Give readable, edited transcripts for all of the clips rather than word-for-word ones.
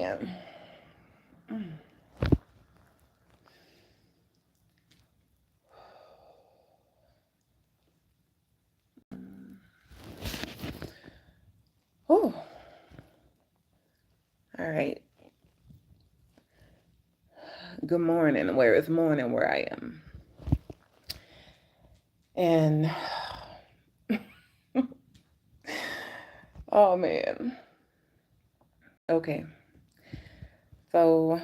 man. Whew. All right. Good morning. Where it's morning where I am. And oh man. Okay. So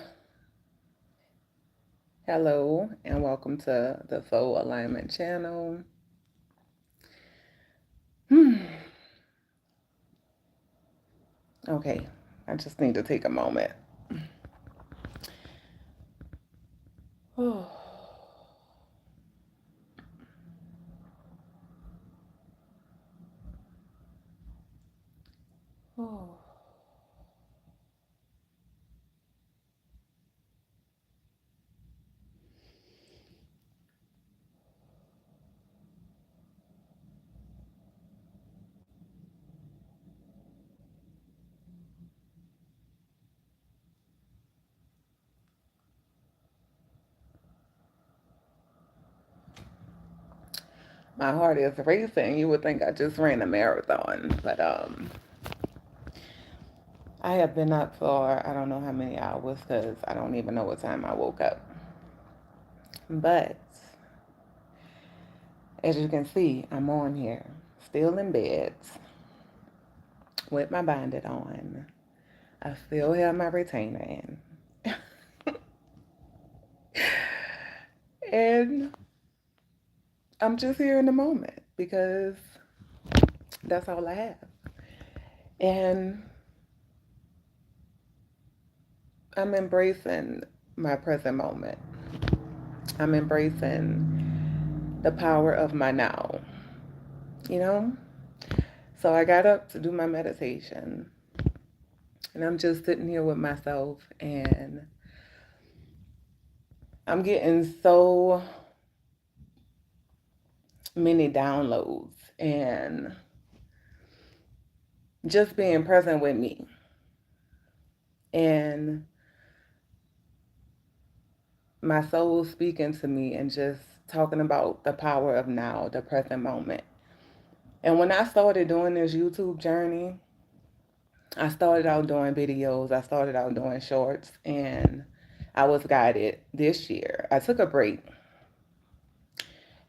hello and welcome to the Soul Alignment channel. Okay. I just need to take a moment. Oh. Oh. My heart is racing. You would think I just ran a marathon, but I have been up for I don't know how many hours because I don't even know what time I woke up. But as you can see, I'm on here, still in bed, with my bandit on. I still have my retainer in. And I'm just here in the moment because that's all I have. And I'm embracing my present moment. I'm embracing the power of my now, you know? So I got up to do my meditation. And I'm just sitting here with myself and I'm getting so many downloads and just being present with me and my soul speaking to me and just talking about the power of now, the present moment. And when I started doing this YouTube journey, I started out doing videos, I started out doing shorts, and I was guided this year. I took a break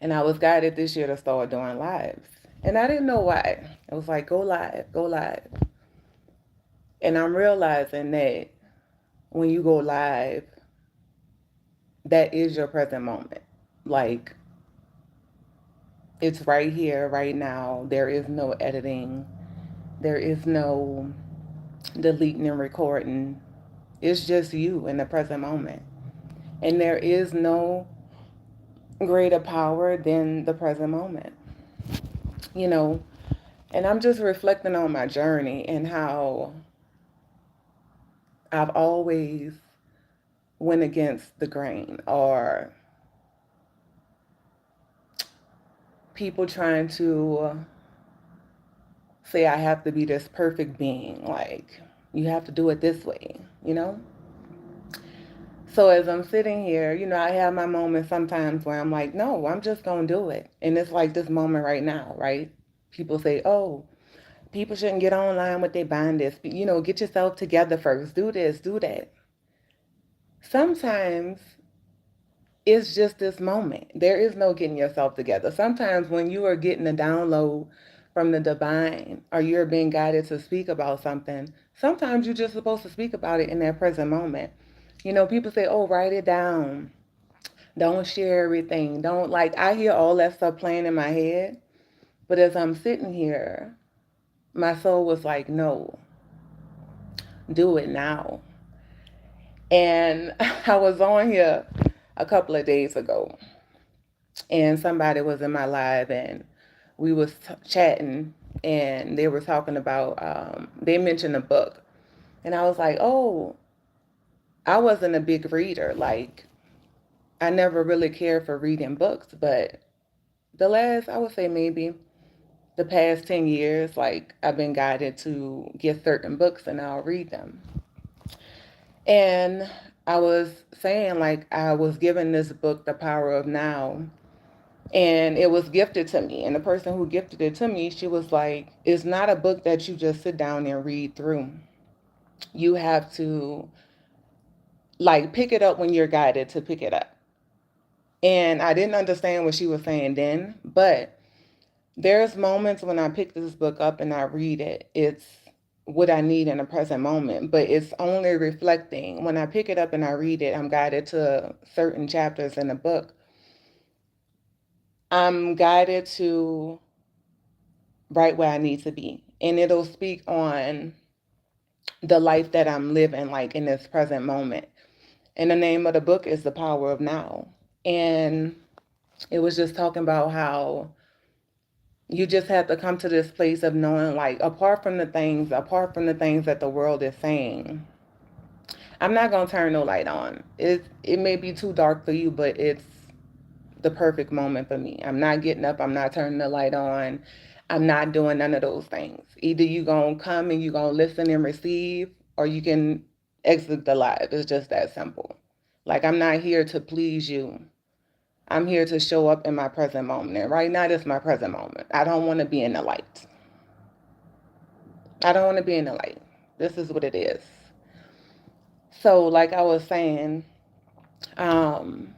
and I was guided this year to start doing lives. And I didn't know why. It was like, go live, go live. And I'm realizing that when you go live, that is your present moment. Like, it's right here, right now. There is no editing, there is no deleting and recording. It's just you in the present moment. And there is no greater power than the present moment. You know, and I'm just reflecting on my journey and how I've always went against the grain, or people trying to say I have to be this perfect being, like you have to do it this way, you know? So as I'm sitting here, I have my moments sometimes where I'm like, no, I'm just going to do it. And it's like this moment right now, right? People say, oh, people shouldn't get online with their binders. Get yourself together first. Do this, do that. Sometimes it's just this moment. There is no getting yourself together. Sometimes when you are getting a download from the divine or you're being guided to speak about something, sometimes you're just supposed to speak about it in that present moment. People say, oh, write it down. Don't share everything. Don't, like, I hear all that stuff playing in my head. But as I'm sitting here, my soul was like, no, do it now. And I was on here a couple of days ago and somebody was in my live and we was chatting and they were talking about, they mentioned a book. And I was like, oh, I wasn't a big reader. Like, I never really cared for reading books, but I would say maybe the past 10 years, like, I've been guided to get certain books and I'll read them. And I was saying, like, I was given this book, The Power of Now, and it was gifted to me. And the person who gifted it to me, she was like, it's not a book that you just sit down and read through. You have to, like, pick it up when you're guided to pick it up. And I didn't understand what she was saying then, but there's moments when I pick this book up and I read it. It's what I need in the present moment, but it's only reflecting. When I pick it up and I read it, I'm guided to certain chapters in the book. I'm guided to right where I need to be. And it'll speak on the life that I'm living, like in this present moment. And the name of the book is The Power of Now. And it was just talking about how you just have to come to this place of knowing, like, apart from the things that the world is saying, I'm not gonna turn no light on. It may be too dark for you, but it's the perfect moment for me. I'm not getting up, I'm not turning the light on, I'm not doing none of those things. Either you gonna come and you gonna listen and receive, or you can exit the live. It's just that simple. Like, I'm not here to please you. I'm here to show up in my present moment. And right now, this is my present moment. I don't want to be in the light. I don't want to be in the light. This is what it is. So, like I was saying, um,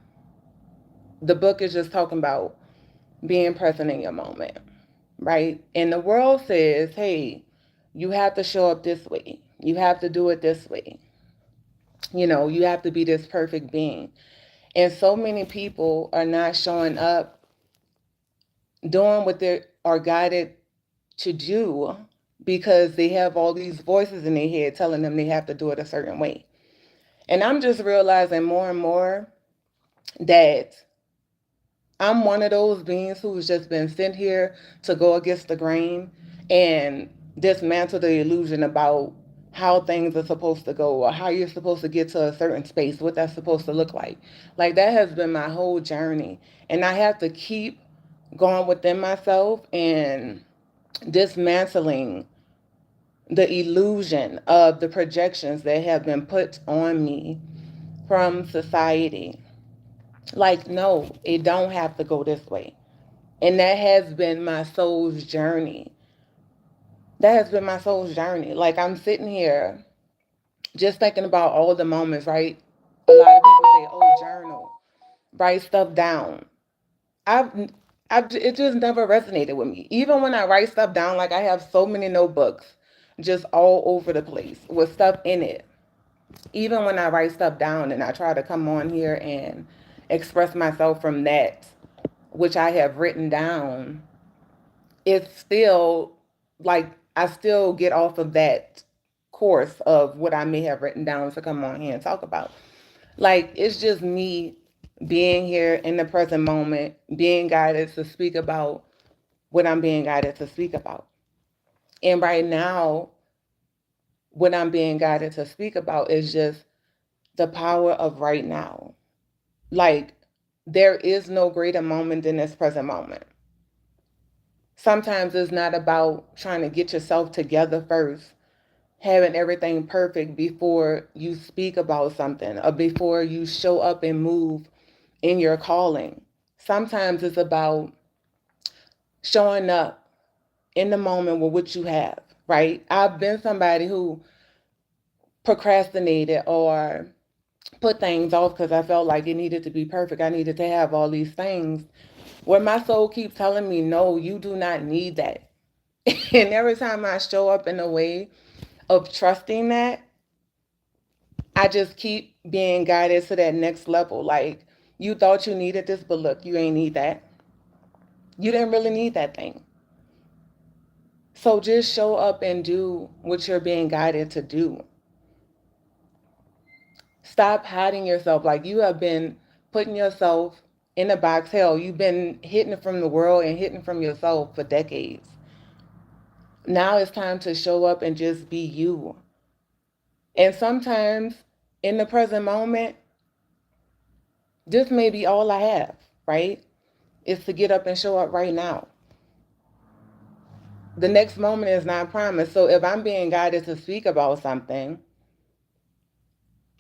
the book is just talking about being present in your moment, right? And the world says, hey, you have to show up this way. You have to do it this way. You know, you have to be this perfect being. And so many people are not showing up doing what they are guided to do because they have all these voices in their head telling them they have to do it a certain way. And I'm just realizing more and more that I'm one of those beings who's just been sent here to go against the grain and dismantle the illusion about how things are supposed to go or how you're supposed to get to a certain space, what that's supposed to look like. Like, that has been my whole journey. And I have to keep going within myself and dismantling the illusion of the projections that have been put on me from society. Like, no, it don't have to go this way. And that has been my soul's journey. That has been my soul's journey. Like, I'm sitting here just thinking about all the moments, right? A lot of people say, oh, journal, write stuff down. I've, it just never resonated with me. Even when I write stuff down, like, I have so many notebooks just all over the place with stuff in it. Even when I write stuff down and I try to come on here and express myself from that, which I have written down, it's still like I still get off of that course of what I may have written down to come on here and talk about. Like, it's just me being here in the present moment, being guided to speak about what I'm being guided to speak about. And right now, what I'm being guided to speak about is just the power of right now. Like, there is no greater moment than this present moment. Sometimes it's not about trying to get yourself together first, having everything perfect before you speak about something or before you show up and move in your calling. Sometimes it's about showing up in the moment with what you have, right? I've been somebody who procrastinated or put things off because I felt like it needed to be perfect. I needed to have all these things where my soul keeps telling me, no, you do not need that. And every time I show up in a way of trusting that, I just keep being guided to that next level. Like, you thought you needed this, but look, you ain't need that. You didn't really need that thing. So just show up and do what you're being guided to do. Stop hiding yourself. Like, you have been putting yourself in a box. Hell, you've been hidden from the world and hidden from yourself for decades. Now it's time to show up and just be you. And sometimes in the present moment, this may be all I have, right? Is to get up and show up right now. The next moment is not promised. So if I'm being guided to speak about something,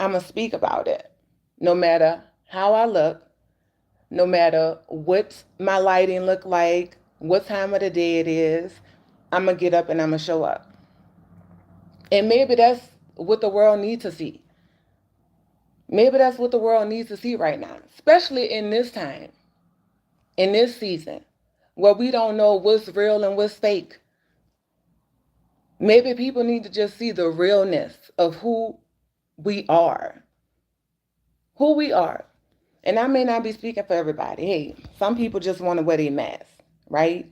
I'm going to speak about it. No matter how I look, no matter what my lighting look like, what time of the day it is, I'm going to get up and I'm going to show up. And maybe that's what the world needs to see. Maybe that's what the world needs to see right now, especially in this time, in this season, where we don't know what's real and what's fake. Maybe people need to just see the realness of who we are. Who we are. And I may not be speaking for everybody. Hey, some people just want to wear their mask, right?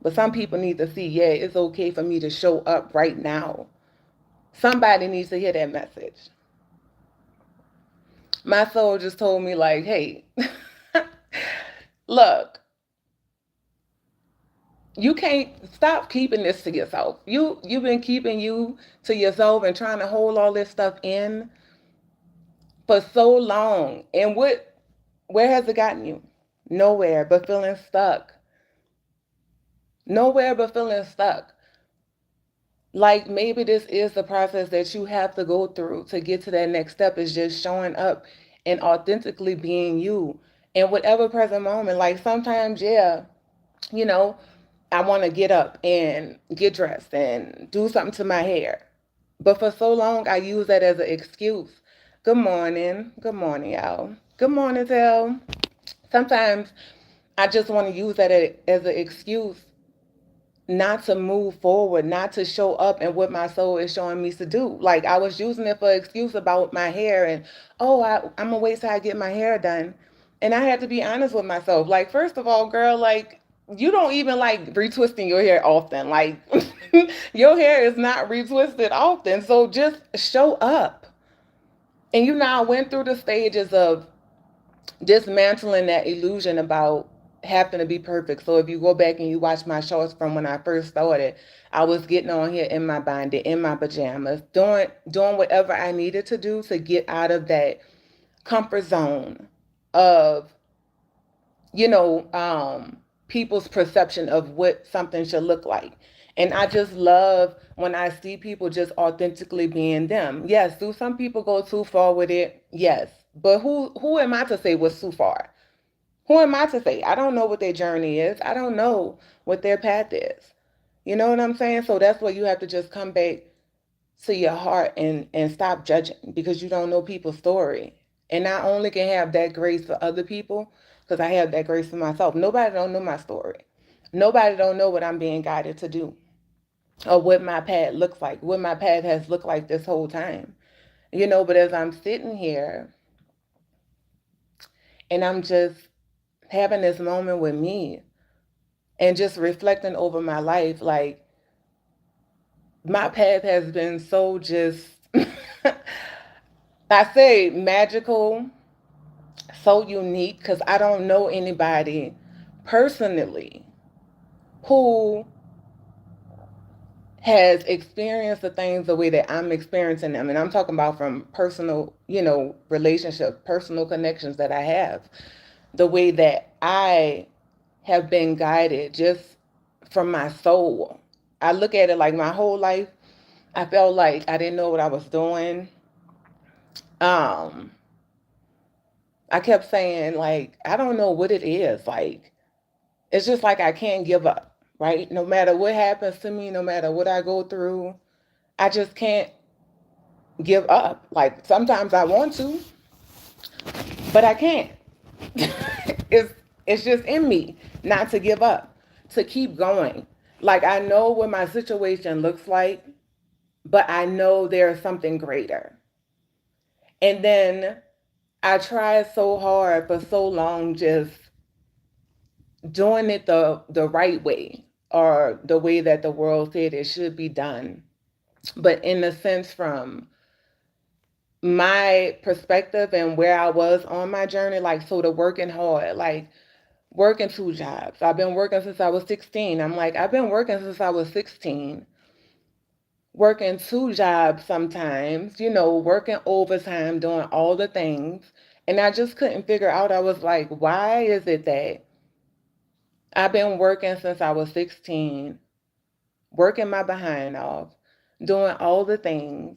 But some people need to see, yeah, it's okay for me to show up right now. Somebody needs to hear that message. My soul just told me, like, hey, look, you can't stop keeping this to yourself. You've been keeping you to yourself and trying to hold all this stuff in for so long. And where has it gotten you? Nowhere but feeling stuck. Nowhere but feeling stuck. Like maybe this is the process that you have to go through to get to that next step, is just showing up and authentically being you in whatever present moment. Like sometimes, yeah, you know, I want to get up and get dressed and do something to my hair. But for so long, I use that as an excuse. Good morning. Good morning, y'all. Good morning, Tel. Sometimes I just want to use that as an excuse not to move forward, not to show up and what my soul is showing me to do. Like I was using it for excuse about my hair and, oh, I'm gonna wait till I get my hair done. And I had to be honest with myself. Like, first of all, girl, like you don't even like retwisting your hair often. Like your hair is not retwisted often. So just show up. And I went through the stages of dismantling that illusion about having to be perfect. So if you go back and you watch my shorts from when I first started, I was getting on here in my binder, in my pajamas, doing whatever I needed to do to get out of that comfort zone of, you know, people's perception of what something should look like. And I just love when I see people just authentically being them. Yes, do some people go too far with it? Yes. But who am I to say what's too far? Who am I to say? I don't know what their journey is. I don't know what their path is. You know what I'm saying? So that's where you have to just come back to your heart and stop judging, because you don't know people's story. And I only can have that grace for other people because I have that grace for myself. Nobody don't know my story. Nobody don't know what I'm being guided to do or what my path looks like, what my path has looked like this whole time. But as I'm sitting here and I'm just having this moment with me and just reflecting over my life, like my path has been so just, I say magical, so unique, because I don't know anybody personally who has experienced the things the way that I'm experiencing them. And I'm talking about from personal, relationship, personal connections that I have, the way that I have been guided just from my soul. I look at it like my whole life, I felt like I didn't know what I was doing. Um, I kept saying, like, I don't know what it is. Like, it's just like I can't give up, right? No matter what happens to me, no matter what I go through, I just can't give up. Like, sometimes I want to, but I can't. it's just in me not to give up, to keep going. Like, I know what my situation looks like, but I know there's something greater. And then I tried so hard for so long, just doing it the right way, or the way that the world said it should be done. But in a sense, from my perspective and where I was on my journey, like, so the working hard, like working two jobs. I've been working since I was 16. I'm like, I've been working since I was 16, working two jobs sometimes, working overtime, doing all the things. And I just couldn't figure out, I was like, why is it that I've been working since I was 16, working my behind off, doing all the things,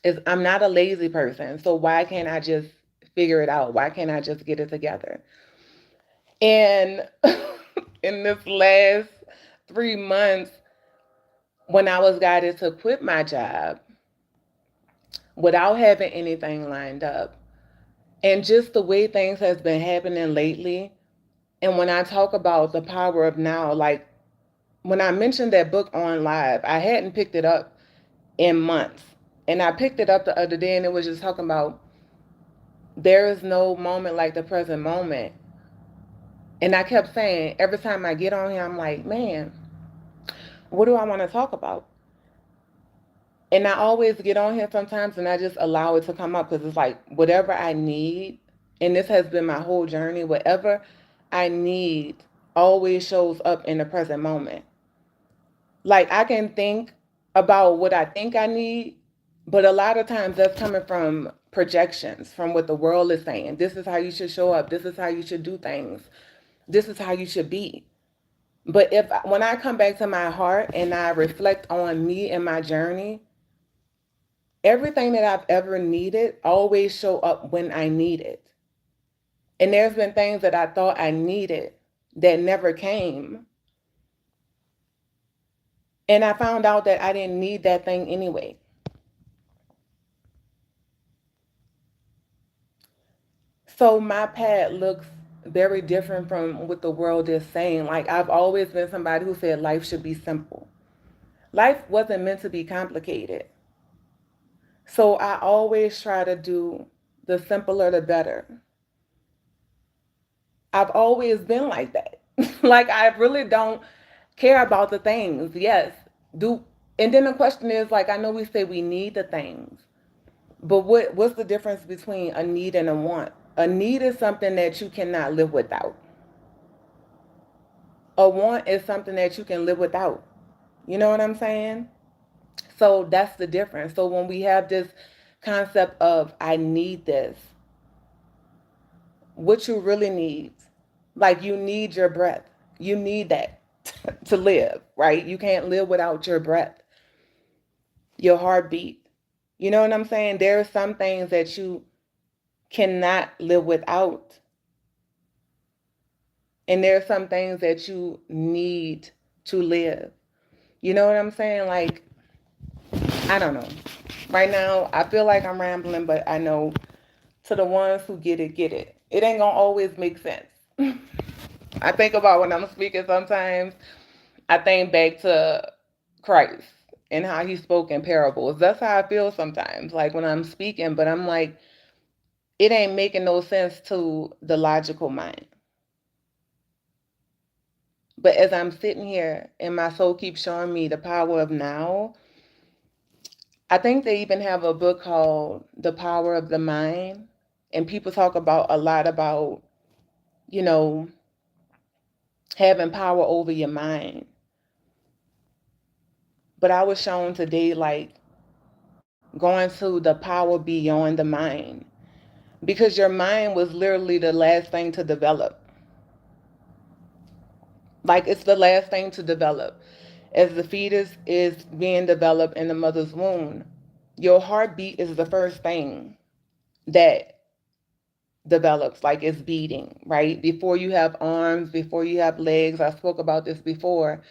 is I'm not a lazy person. So why can't I just figure it out? Why can't I just get it together? And in this last 3 months, when I was guided to quit my job without having anything lined up, and just the way things has been happening lately, and when I talk about the power of now, like when I mentioned that book on live, I hadn't picked it up in months. And I picked it up the other day and it was just talking about there is no moment like the present moment. And I kept saying, every time I get on here, I'm like, man, what do I want to talk about? And I always get on here sometimes and I just allow it to come up because it's like whatever I need, and this has been my whole journey, whatever I need always shows up in the present moment. Like I can think about what I think I need, but a lot of times that's coming from projections, from what the world is saying. This is how you should show up. This is how you should do things. This is how you should be. But when I come back to my heart and I reflect on me and my journey, everything that I've ever needed always show up when I need it. And there's been things that I thought I needed that never came. And I found out that I didn't need that thing anyway. So my path looks very different from what the world is saying. Like I've always been somebody who said life should be simple. Life wasn't meant to be complicated. So I always try to do the simpler the better. I've always been like that. Like I really don't care about the things. Yes, do. And then the question is like I know we say we need the things, but what's the difference between a need and a want? A need is something that you cannot live without. A want is something that you can live without. You know what I'm saying? So that's the difference. So when we have this concept of I need this, what you really need, like you need your breath. You need that to live, right? You can't live without your breath, your heartbeat. You know what I'm saying? There are some things that you cannot live without. And there are some things that you need to live. You know what I'm saying? Like, I don't know. Right now, I feel like I'm rambling, but I know to the ones who get it, get it. It ain't gonna always make sense. I think about when I'm speaking sometimes, I think back to Christ and how he spoke in parables. That's how I feel sometimes, like when I'm speaking, but I'm like, it ain't making no sense to the logical mind. But as I'm sitting here and my soul keeps showing me the power of now, I think they even have a book called The Power of the Mind. And people talk about a lot about, you know, having power over your mind. But I was shown today, like, going to the power beyond the mind. Because your mind was literally the last thing to develop. Like, it's the last thing to develop. As the fetus is being developed in the mother's womb, your heartbeat is the first thing that develops, like it's beating, right? Before you have arms, before you have legs, I spoke about this before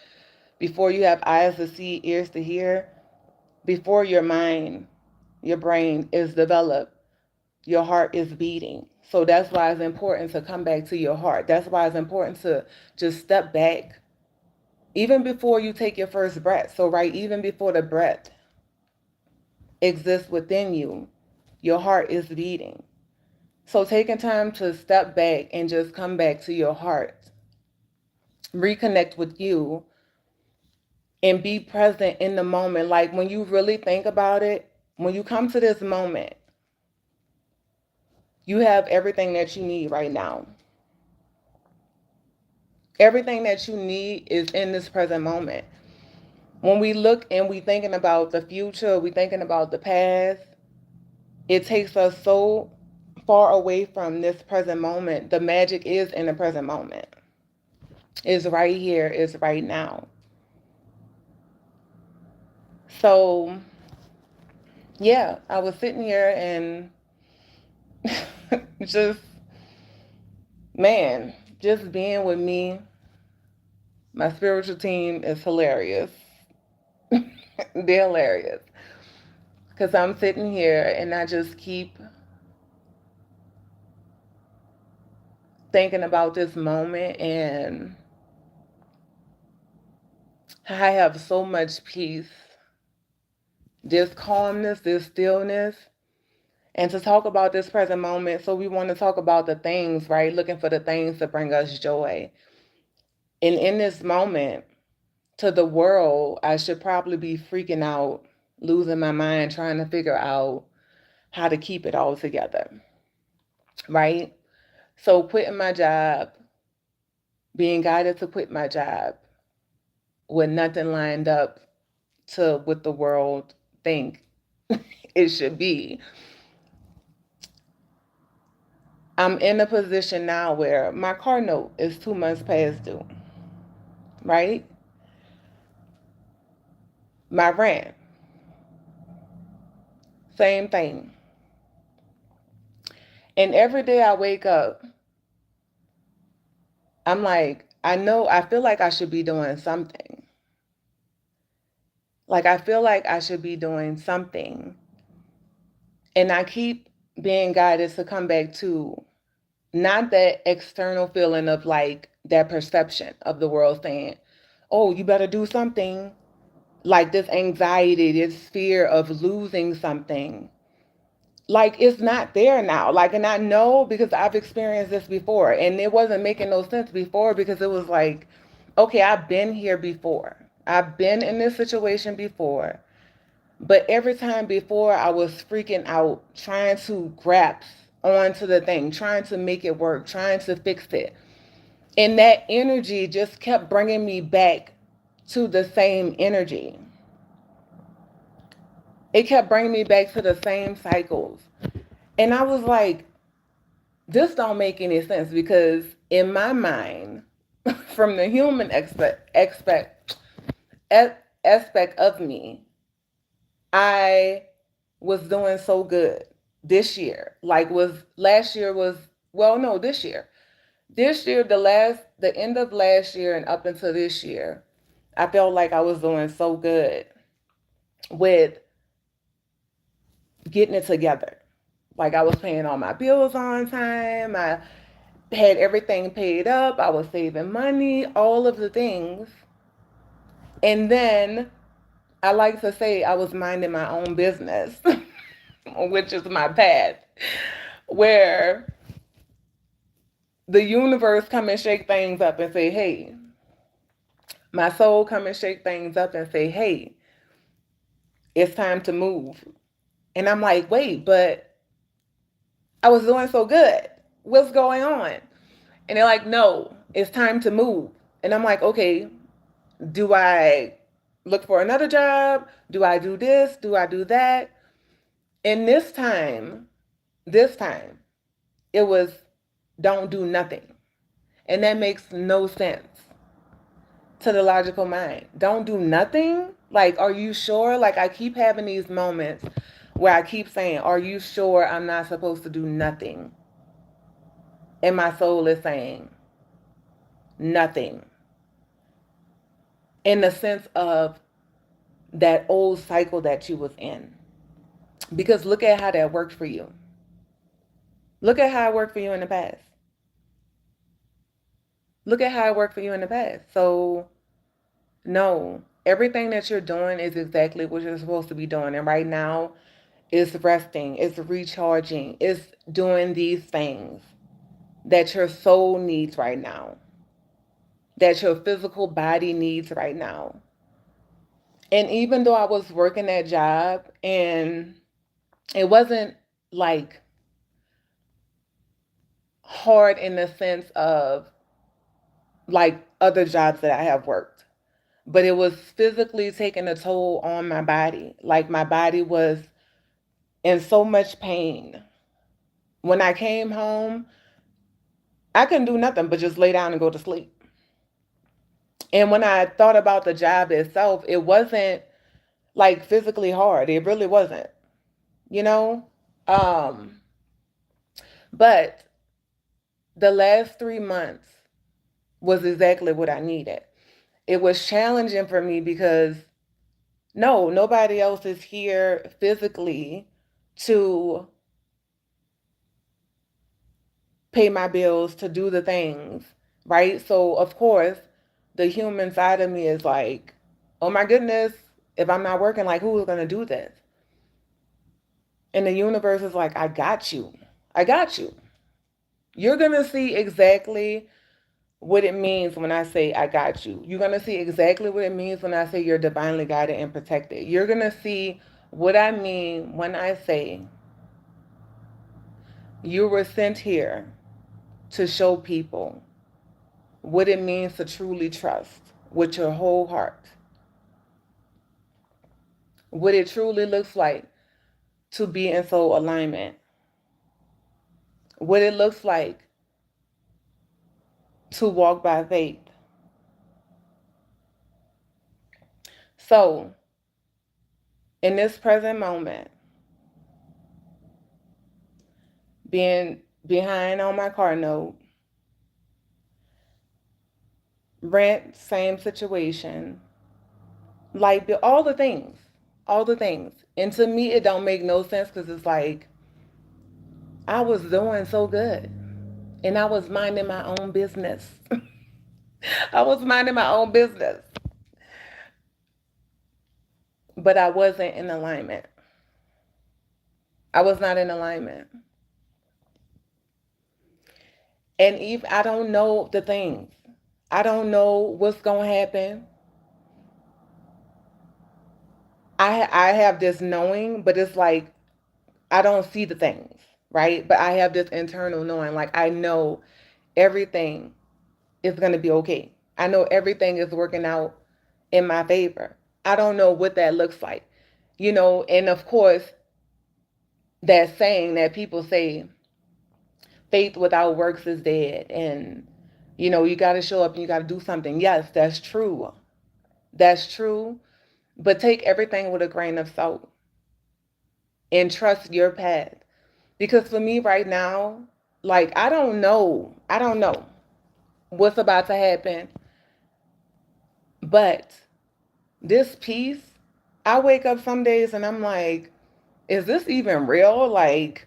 you have eyes to see, ears to hear, before your mind, your brain is developed, your heart is beating. So that's why it's important to come back to your heart. That's why it's important to just step back even before you take your first breath. So, right, even before the breath exists within you, your heart is beating. So, taking time to step back and just come back to your heart, reconnect with you, and be present in the moment. Like when you really think about it, when you come to this moment, you have everything that you need right now. Everything that you need is in this present moment. When we look and we thinking about the future, we thinking about the past, it takes us so far away from this present moment. The magic is in the present moment. It's right here, it's right now. So yeah, I was sitting here and just, man, just being with me. My spiritual team is hilarious. They're hilarious. Because I'm sitting here and I just keep thinking about this moment, and I have so much peace, this calmness, this stillness. And to talk about this present moment, so we want to talk about the things, right? Looking for the things to bring us joy. And in this moment, to the world, I should probably be freaking out, losing my mind, trying to figure out how to keep it all together, right? So quitting my job, being guided to quit my job with nothing lined up to what the world think it should be. I'm in a position now where my car note is 2 months past due, right? My rent, same thing. And every day I wake up, I'm like, I feel like I should be doing something. Like, I feel like I should be doing something. And I keep being guided to come back to not that external feeling of like that perception of the world saying, oh, you better do something. Like this anxiety, this fear of losing something. Like it's not there now. Like, and I know because I've experienced this before, and it wasn't making no sense before because it was like, okay, I've been here before. I've been in this situation before. But every time before, I was freaking out, trying to grasp onto the thing, trying to make it work, trying to fix it. And that energy just kept bringing me back to the same energy. It kept bringing me back to the same cycles. And I was like, this don't make any sense because in my mind, from the human aspect of me, I was doing so good this year. Like was last year was well, no, this year. This year, the end of last year and up until this year, I felt like I was doing so good with getting it together. Like I was paying all my bills on time. I had everything paid up. I was saving money, all of the things. And then I like to say I was minding my own business, which is my path, where the universe come and shake things up and say, hey, my soul come and shake things up and say, hey, it's time to move. And I'm like, wait, but I was doing so good. What's going on? And they're like, no, it's time to move. And I'm like, okay, do I look for another job? Do I do this? Do I do that? And this time, it was don't do nothing. And that makes no sense to the logical mind. Don't do nothing? Like, are you sure? Like, I keep having these moments where I keep saying, are you sure I'm not supposed to do nothing? And my soul is saying, nothing. In the sense of that old cycle that you was in. Because look at how that worked for you. Look at how it worked for you in the past. Look at how it worked for you in the past. So, no, everything that you're doing is exactly what you're supposed to be doing. And right now, it's resting, it's recharging, it's doing these things that your soul needs right now, that your physical body needs right now. And even though I was working that job and it wasn't like hard in the sense of like other jobs that I have worked, but it was physically taking a toll on my body. Like my body was in so much pain. When I came home, I couldn't do nothing but just lay down and go to sleep. And when I thought about the job itself, it wasn't like physically hard. It really wasn't. you know? Um, but the last 3 months was exactly what I needed. It was challenging for me because no, nobody else is here physically to pay my bills, to do the things, right? So, of course, the human side of me is like, oh my goodness, if I'm not working, like, who's going to do this? And the universe is like, I got you. I got you. You're going to see exactly what it means when I say I got you. You're going to see exactly what it means when I say you're divinely guided and protected. You're going to see what I mean when I say you were sent here to show people what it means to truly trust with your whole heart, what it truly looks like to be in soul alignment, what it looks like to walk by faith. So, in this present moment, being behind on my car note, rent, same situation, light bill, all the things, all the things. And to me, it don't make no sense because it's like I was doing so good and I was minding my own business. I was minding my own business, but I wasn't in alignment. I was not in alignment. And if I don't know the things, I don't know what's going to happen. I have this knowing, but it's like I don't see the things, right? But I have this internal knowing, like I know everything is going to be okay. I know everything is working out in my favor. I don't know what that looks like, and of course, that saying that people say, faith without works is dead. And, you got to show up and you got to do something. Yes, that's true. That's true. But take everything with a grain of salt and trust your path. Because for me right now, like, I don't know. I don't know what's about to happen. But this peace, I wake up some days and I'm like, is this even real? Like,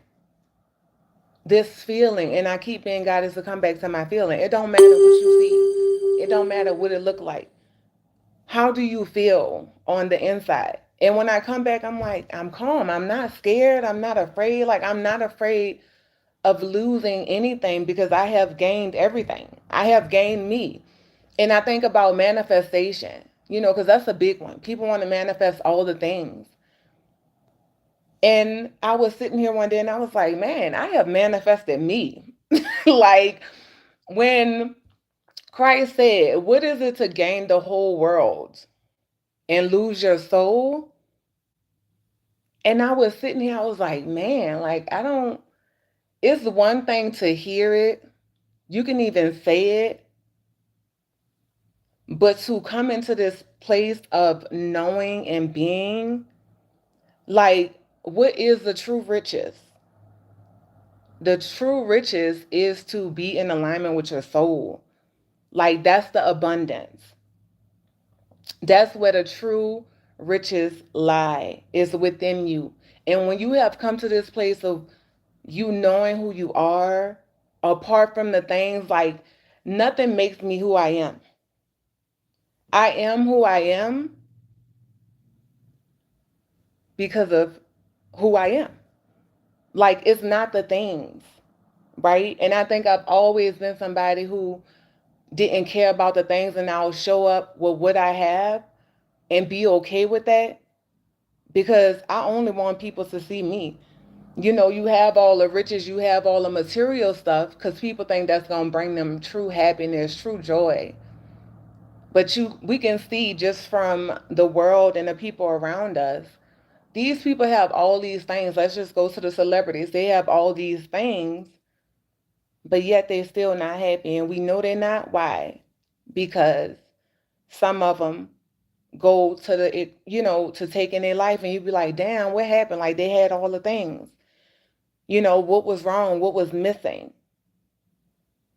this feeling, and I keep being guided to come back to my feeling. It don't matter what you see. It don't matter what it look like. How do you feel on the inside? And when I come back, I'm like, I'm calm. I'm not scared. I'm not afraid. Like, I'm not afraid of losing anything because I have gained everything. I have gained me. And I think about manifestation, because that's a big one. People want to manifest all the things. And I was sitting here one day and I was like, man, I have manifested me. Like when Christ said, what is it to gain the whole world and lose your soul? And I was sitting here, I was like, man, like it's one thing to hear it. You can even say it. But to come into this place of knowing and being, like, what is the true riches? The true riches is to be in alignment with your soul. Like, that's the abundance. That's where the true riches lie, is within you. And when you have come to this place of you knowing who you are, apart from the things, like, nothing makes me who I am. I am who I am because of who I am. Like, it's not the things, right? And I think I've always been somebody who didn't care about the things, and I'll show up with what I have and be okay with that because I only want people to see me. You have all the riches, you have all the material stuff because people think that's going to bring them true happiness, true joy. But we can see just from the world and the people around us, these people have all these things. Let's just go to the celebrities. They have all these things, but yet they're still not happy. And we know they're not. Why? Because some of them go to to taking their life, and you'd be like, damn, what happened? Like, they had all the things. What was wrong? What was missing?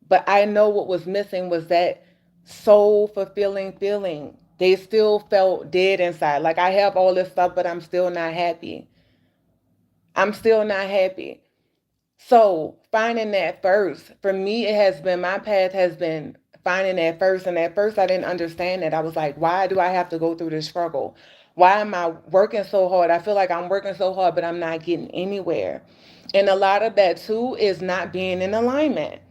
But I know what was missing was that soul fulfilling feeling. They still felt dead inside. Like, I have all this stuff, but I'm still not happy. I'm still not happy. So finding that first, for me, my path has been finding that first. And at first I didn't understand that. I was like, why do I have to go through this struggle? Why am I working so hard? I feel like I'm working so hard, but I'm not getting anywhere. And a lot of that too is not being in alignment.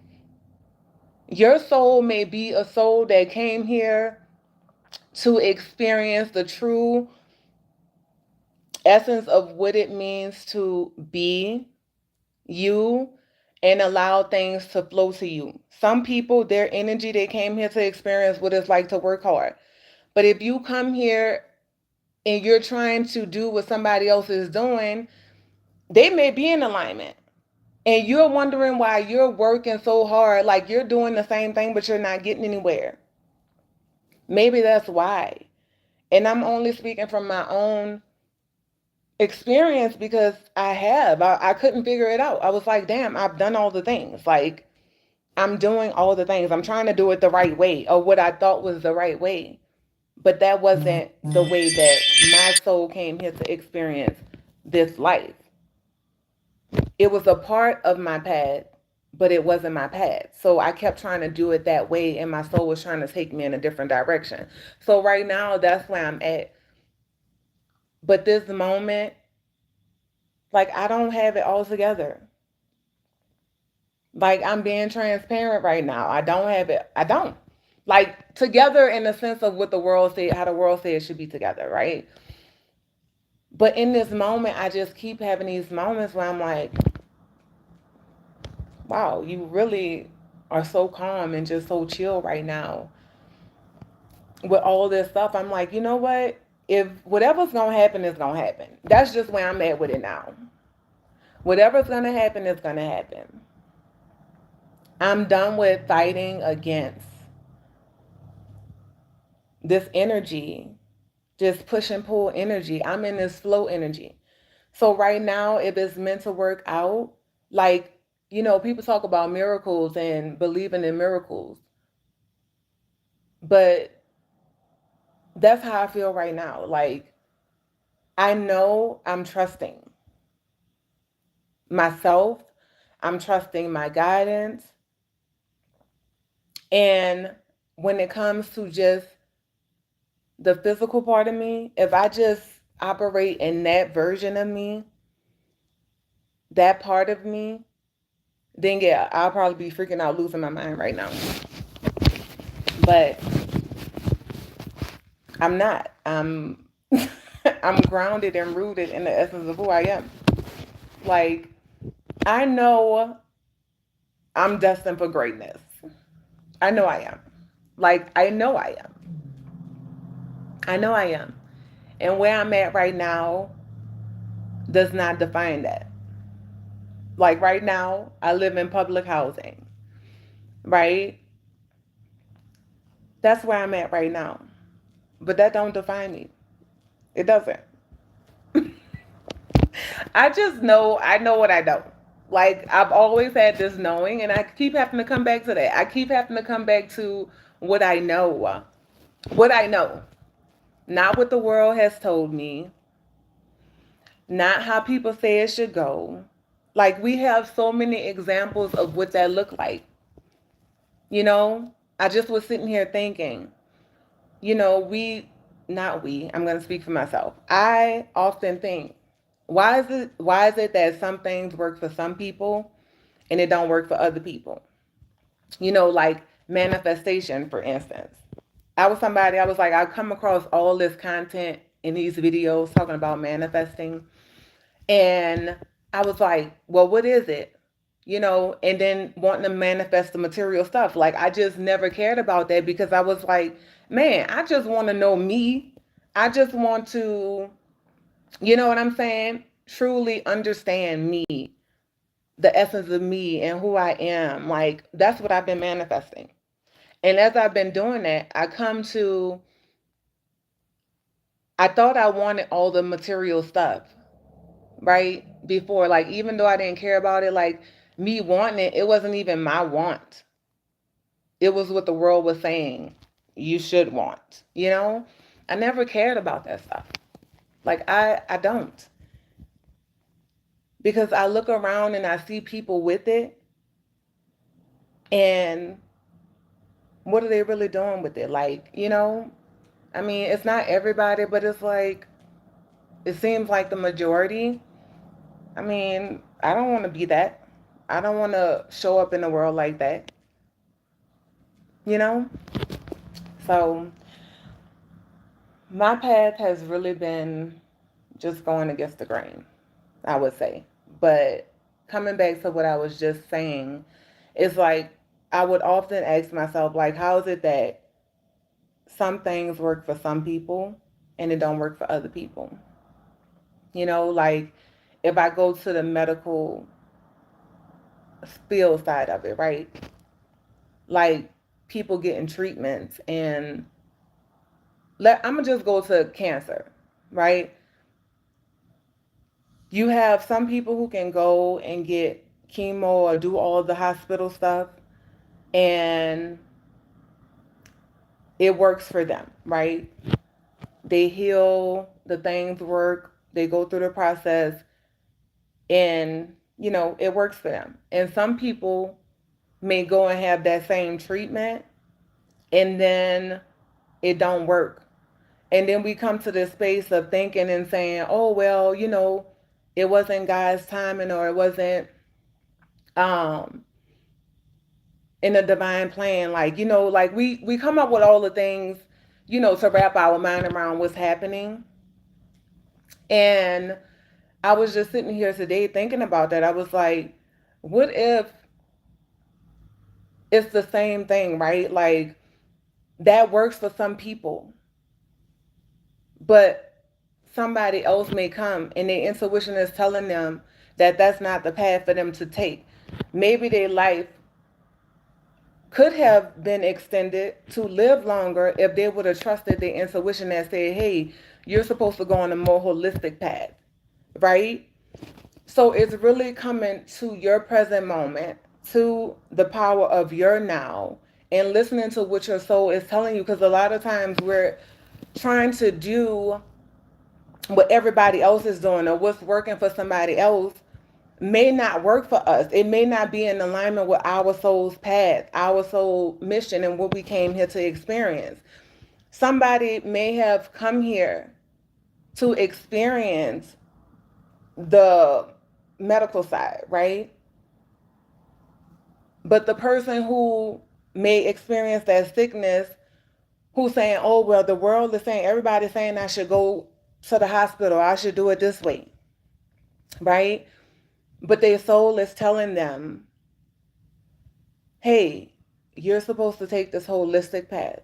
Your soul may be a soul that came here to experience the true essence of what it means to be you and allow things to flow to you. Some people, their energy, they came here to experience what it's like to work hard. But if you come here and you're trying to do what somebody else is doing, they may be in alignment. And you're wondering why you're working so hard, like you're doing the same thing, but you're not getting anywhere. Maybe that's why. And I'm only speaking from my own experience because I couldn't figure it out. I was like, damn, I've done all the things. Like, I'm doing all the things. I'm trying to do it the right way, or what I thought was the right way. But that wasn't the way that my soul came here to experience this life. It was a part of my path, but it wasn't my path. So I kept trying to do it that way, and my soul was trying to take me in a different direction. So right now, that's where I'm at. But this moment, like, I don't have it all together. Like, I'm being transparent right now. I don't have it. I don't. Like, together in the sense of what the world said, how the world said it should be together, right? But in this moment, I just keep having these moments where I'm like, wow, you really are so calm and just so chill right now with all this stuff. I'm like, you know what? If whatever's going to happen is going to happen. That's just where I'm at with it now. Whatever's going to happen is going to happen. I'm done with fighting against this energy, just push and pull energy. I'm in this flow energy. So right now, if it's meant to work out, like, people talk about miracles and believing in miracles, but that's how I feel right now. Like, I know I'm trusting myself. I'm trusting my guidance. And when it comes to just the physical part of me, if I just operate in that version of me, that part of me, then yeah, I'll probably be freaking out, losing my mind right now. But I'm not. I'm grounded and rooted in the essence of who I am. Like, I know I'm destined for greatness. I know I am. Like, I know I am. I know I am. And where I'm at right now does not define that. Like, right now, I live in public housing, right? That's where I'm at right now. But that don't define me. It doesn't. I know what I know. Like, I've always had this knowing, and I keep having to come back to that. I keep having to come back to what I know. What I know. Not what the world has told me. Not how people say it should go. Like, we have so many examples of what that looked like. I just was sitting here thinking, I'm going to speak for myself. I often think, why is it that some things work for some people and it don't work for other people? Like manifestation, for instance. I was like, I come across all this content in these videos talking about manifesting. And I was like, well, what is it? And then wanting to manifest the material stuff. Like, I just never cared about that because I was like, man, I just want to know me. I just want to, you know what I'm saying? Truly understand me, the essence of me and who I am. Like, that's what I've been manifesting. And as I've been doing that, I come to I thought I wanted all the material stuff, right? Before, like, even though I didn't care about it, like, me wanting it, it wasn't even my want. It was what the world was saying you should want, you know? I never cared about that stuff. Like, I don't. Because I look around and I see people with it, and what are they really doing with it? Like, I mean, it's not everybody, but it's like, it seems like the majority. I mean, I don't want to be that. I don't want to show up in the world like that, you know? So, my path has really been just going against the grain, I would say. But coming back to what I was just saying, it's like I would often ask myself, like, how is it that some things work for some people and it don't work for other people? Like if I go to the medical field side of it, right? Like people getting treatments and I'm gonna just go to cancer, right? You have some people who can go and get chemo or do all the hospital stuff and it works for them, right? They heal, the things work, they go through the process, and it works for them. And some people may go and have that same treatment and then it don't work. And then we come to this space of thinking and saying, oh well, it wasn't God's timing, or it wasn't um in a divine plan. Like, like we come up with all the things, to wrap our mind around what's happening. And I was just sitting here today thinking about that. I was like, what if it's the same thing, right? Like that works for some people, but somebody else may come and their intuition is telling them that that's not the path for them to take. Maybe their life could have been extended to live longer if they would have trusted their intuition that said, hey, you're supposed to go on a more holistic path, right? So it's really coming to your present moment, to the power of your now, and listening to what your soul is telling you. Because a lot of times we're trying to do what everybody else is doing, or what's working for somebody else may not work for us. It may not be in alignment with our soul's path, our soul mission, and what we came here to experience. Somebody may have come here to experience the medical side, right? But the person who may experience that sickness, who's saying, oh, well, the world is saying, everybody's saying I should go to the hospital, I should do it this way, right? But their soul is telling them, hey, you're supposed to take this holistic path.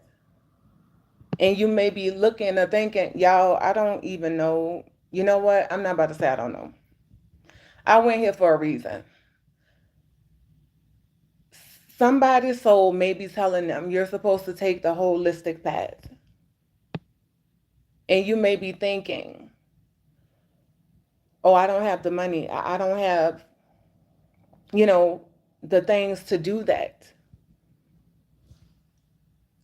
And you may be looking or thinking, y'all, I don't even know. You know what? I'm not about to say I don't know. I went here for a reason. Somebody's soul may be telling them you're supposed to take the holistic path. And you may be thinking, oh, I don't have the money. I don't have, the things to do that.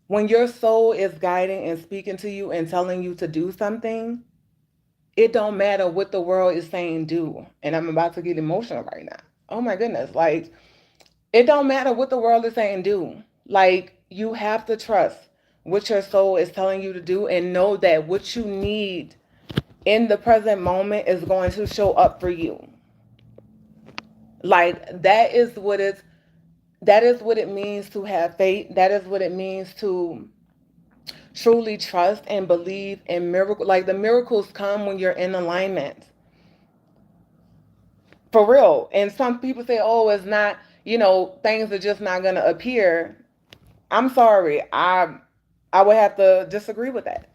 When your soul is guiding and speaking to you and telling you to do something, it don't matter what the world is saying do. And I'm about to get emotional right now. Oh my goodness. Like, it don't matter what the world is saying do. Like, you have to trust what your soul is telling you to do and know that what you need in the present moment is going to show up for you. Like, that is what it means to have faith. That is what it means to truly trust and believe in miracles. Like, the miracles come when you're in alignment. For real. And some people say, oh, it's not, things are just not going to appear. I'm sorry. I would have to disagree with that.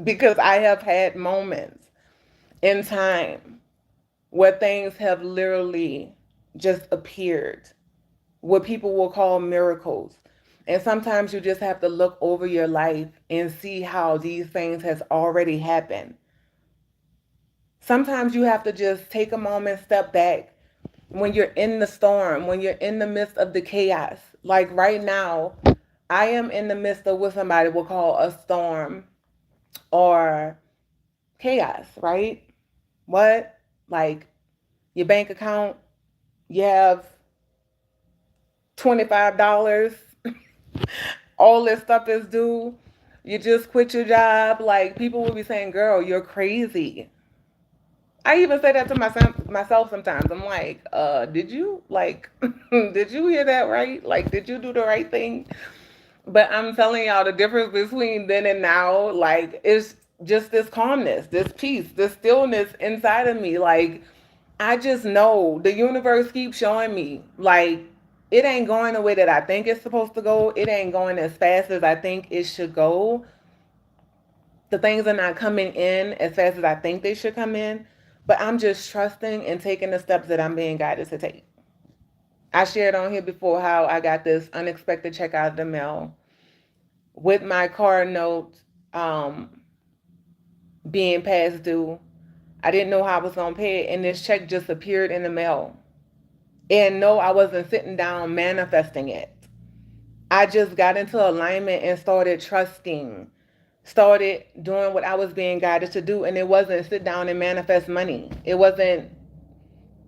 Because I have had moments in time where things have literally just appeared, what people will call miracles. And sometimes you just have to look over your life and see how these things has already happened. Sometimes you have to just take a moment, step back when you're in the storm, when you're in the midst of the chaos. Like right now, I am in the midst of what somebody will call a storm or chaos, right? What? Like your bank account, you have $25, all this stuff is due. You just quit your job. Like people will be saying, girl, you're crazy. I even say that to myself sometimes. I'm like, did you like did you hear that right? Like, did you do the right thing? But I'm telling y'all the difference between then and now, like, is just this calmness, this peace, this stillness inside of me. Like, I just know the universe keeps showing me, like, it ain't going the way that I think it's supposed to go. It ain't going as fast as I think it should go. The things are not coming in as fast as I think they should come in. But I'm just trusting and taking the steps that I'm being guided to take. I shared on here before how I got this unexpected check out of the mail with my car note um, being past due. I didn't know how I was going to pay it, and this check just appeared in the mail. And no, I wasn't sitting down manifesting it. I just got into alignment and started trusting, started doing what I was being guided to do. And it wasn't sit down and manifest money. It wasn't,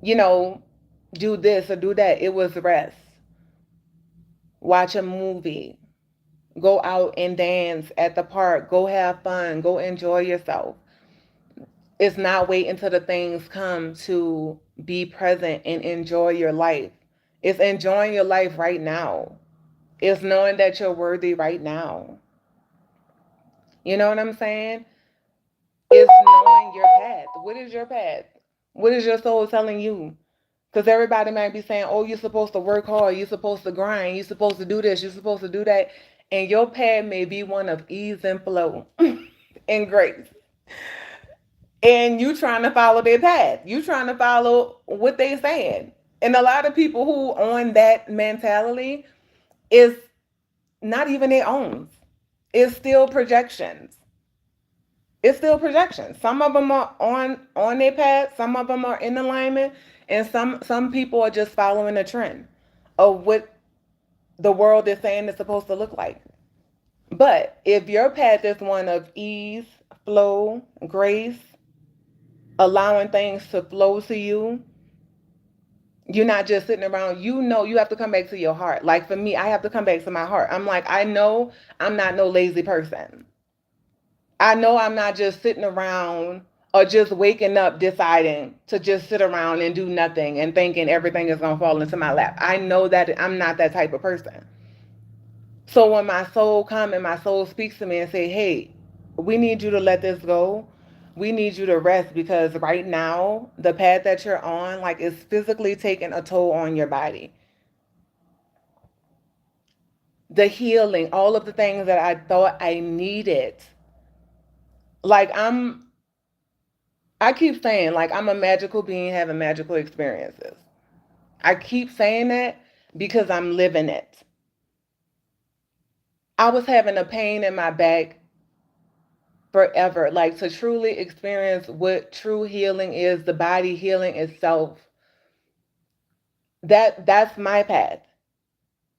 you know, do this or do that. It was rest, watch a movie, go out and dance at the park, go have fun, go enjoy yourself. It's not wait until the things come to be present and enjoy your life. It's enjoying your life right now. It's knowing that you're worthy right now. You know what I'm saying? It's knowing your path. What is your path? What is your soul telling you? Because everybody might be saying, oh, you're supposed to work hard, you're supposed to grind, you're supposed to do this, you're supposed to do that. And your path may be one of ease and flow and grace. And you trying to follow their path. You trying to follow what they saying. And a lot of people who on that mentality is not even their own. It's still projections. It's still projections. Some of them are on their path, some of them are in alignment, and some people are just following the trend of what the world is saying it's supposed to look like. But if your path is one of ease, flow, grace, allowing things to flow to you, you're not just sitting around. You know, you have to come back to your heart. Like for me, I have to come back to my heart. I'm like, I know I'm not no lazy person. I know I'm not just sitting around or just waking up deciding to just sit around and do nothing and thinking everything is going to fall into my lap. I know that I'm not that type of person. So when my soul comes and my soul speaks to me and say, hey, we need you to let this go. We need you to rest because right now, the path that you're on, like, is physically taking a toll on your body. The healing, all of the things that I thought I needed. Like, I keep saying, like, I'm a magical being having magical experiences. I keep saying that because I'm living it. I was having a pain in my back forever. Like, to truly experience what true healing is, the body healing itself. That's my path.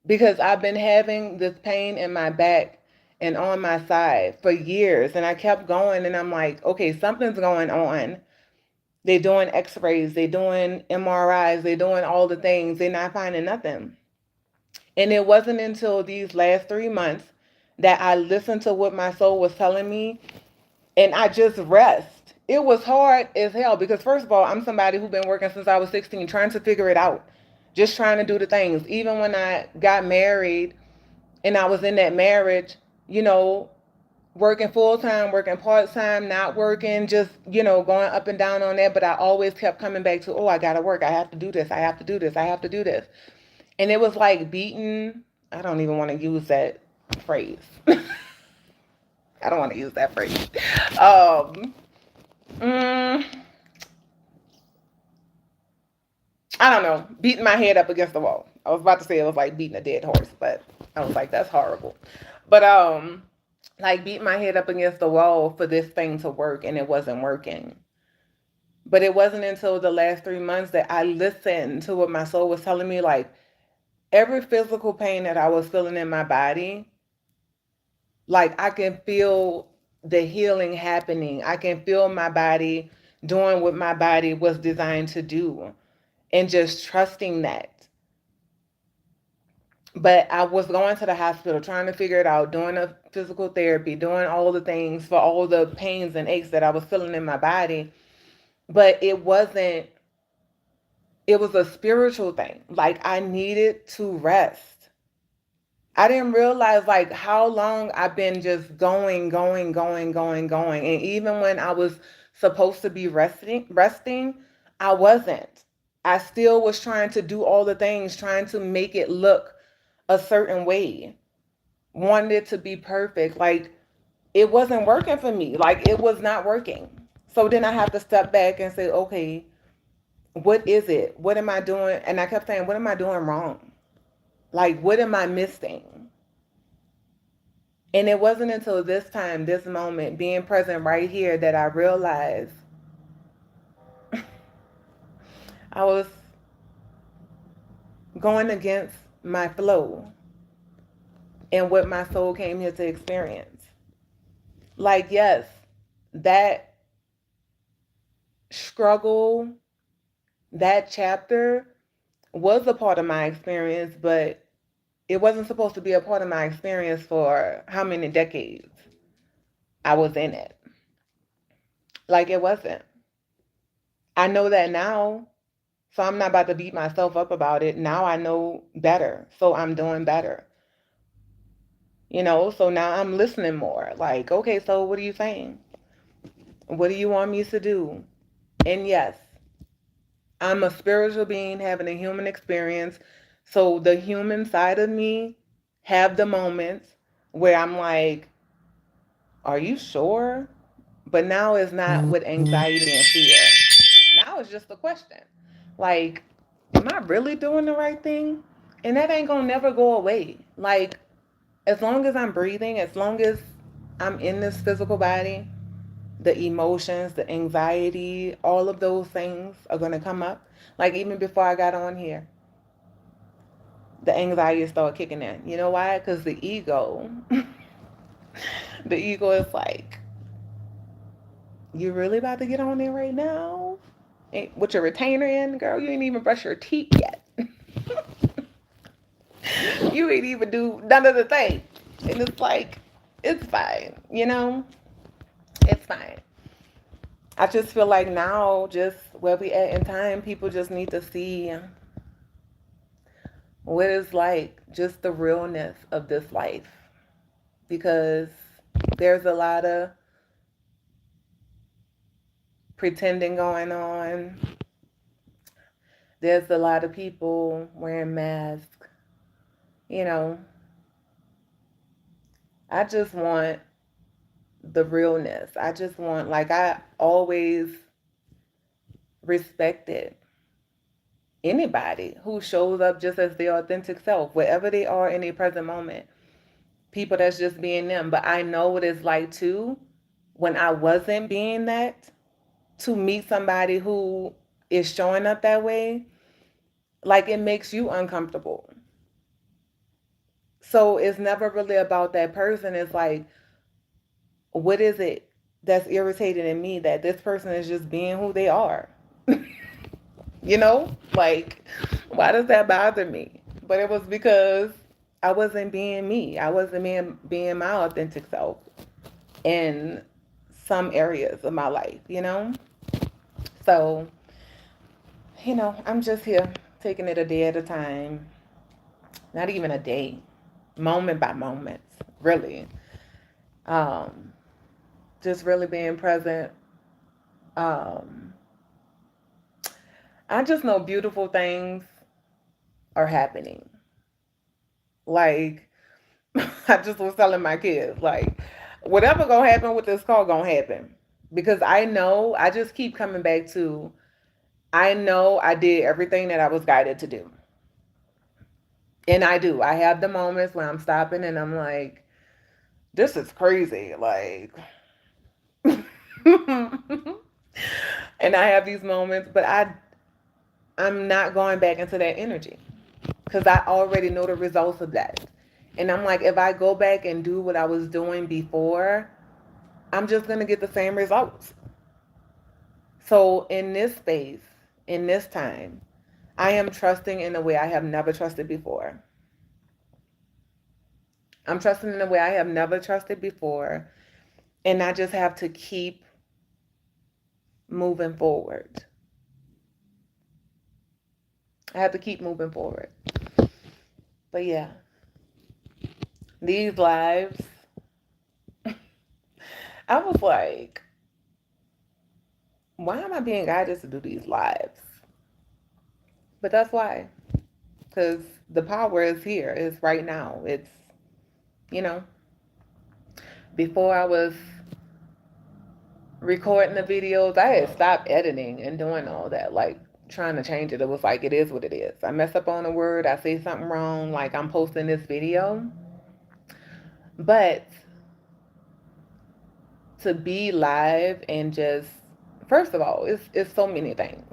Because I've been having this pain in my back and on my side for years. And I kept going and I'm like, okay, something's going on. They're doing x-rays, they're doing MRIs, they're doing all the things. They're not finding nothing. And it wasn't until these last 3 months that I listened to what my soul was telling me and I just rest. It was hard as hell because first of all, I'm somebody who's been working since I was 16, trying to figure it out. Just trying to do the things. Even when I got married and I was in that marriage, you know, working full time, working part time, not working, just, you know, going up and down on that. But I always kept coming back to, oh, I got to work. I have to do this. I have to do this. I have to do this. And it was like beating, I don't even want to use that phrase. I don't want to use that phrase. Mm, I don't know, beating my head up against the wall. I was about to say it was like beating a dead horse, but I was like, that's horrible. But like beat my head up against the wall for this thing to work, and it wasn't working. But it wasn't until the last 3 months that I listened to what my soul was telling me. Like every physical pain that I was feeling in my body, like I can feel the healing happening. I can feel my body doing what my body was designed to do, and just trusting that. But I was going to the hospital trying to figure it out, doing a physical therapy, doing all the things for all the pains and aches that I was feeling in my body. But it wasn't, it was a spiritual thing. Like I needed to rest. I didn't realize like how long I've been just going. And even when I was supposed to be resting, I wasn't. I still was trying to do all the things, trying to make it look a certain way, wanted it to be perfect. Like it wasn't working for me. Like it was not working. So then I have to step back and say, okay, what is it? What am I doing? And I kept saying, what am I doing wrong? Like, what am I missing? And it wasn't until this time, this moment, being present right here, that I realized I was going against my flow and what my soul came here to experience. Like, yes, that struggle, that chapter was a part of my experience, but it wasn't supposed to be a part of my experience for how many decades I was in it. Like, it wasn't. I know that now, so I'm not about to beat myself up about it. Now I know better, so I'm doing better. So now I'm listening more. Like, okay, so what are you saying? What do you want me to do? And yes, I'm a spiritual being having a human experience. So the human side of me have the moments where I'm like, are you sure? But now it's not with anxiety and fear. Now it's just a question. Like, am I really doing the right thing? And that ain't gonna never go away. Like, as long as I'm breathing, as long as I'm in this physical body, the emotions, the anxiety, all of those things are gonna come up. Like, even before I got on here, the anxiety started kicking in. You know why? Because the ego, the ego is like, you really about to get on there right now? With your retainer in, girl, you ain't even brush your teeth yet. You ain't even do none of the things. And it's like, it's fine. It's fine. I just feel like now, just where we at in time, people just need to see what it's like, just the realness of this life. Because there's a lot of pretending going on. There's a lot of people wearing masks. You know, I just want the realness. I just want, like, I always respected anybody who shows up just as their authentic self, wherever they are in their present moment. People that's just being them. But I know what it's like too, when I wasn't being that, to meet somebody who is showing up that way. Like, it makes you uncomfortable. So it's never really about that person. It's like, what is it that's irritating in me that this person is just being who they are? Like, why does that bother me? But it was because I wasn't being me. I wasn't being my authentic self in some areas of my life. So, I'm just here taking it a day at a time. Not even a day, moment by moment, really. Um, just really being present. Um, I just know beautiful things are happening. Like, I just was telling my kids, like, whatever gonna happen with this call gonna happen. Because I know, I just keep coming back to, I know I did everything that I was guided to do. And I do. I have the moments when I'm stopping and I'm like, this is crazy. Like, and I have these moments, but I'm not going back into that energy because I already know the results of that. And I'm like, if I go back and do what I was doing before, I'm just going to get the same results. So in this space, in this time, I am trusting in a way I have never trusted before. I'm trusting in a way I have never trusted before. And I just have to keep moving forward. I have to keep moving forward. But yeah, these lives, I was like, why am I being guided to do these lives? But that's why. Because the power is here. It's right now. It's, you know, before I was recording the videos, I had stopped editing and doing all that. Like, trying to change it. It was like, it is what it is. I mess up on a word. I say something wrong. Like, I'm posting this video. But to be live and just, first of all, it's so many things.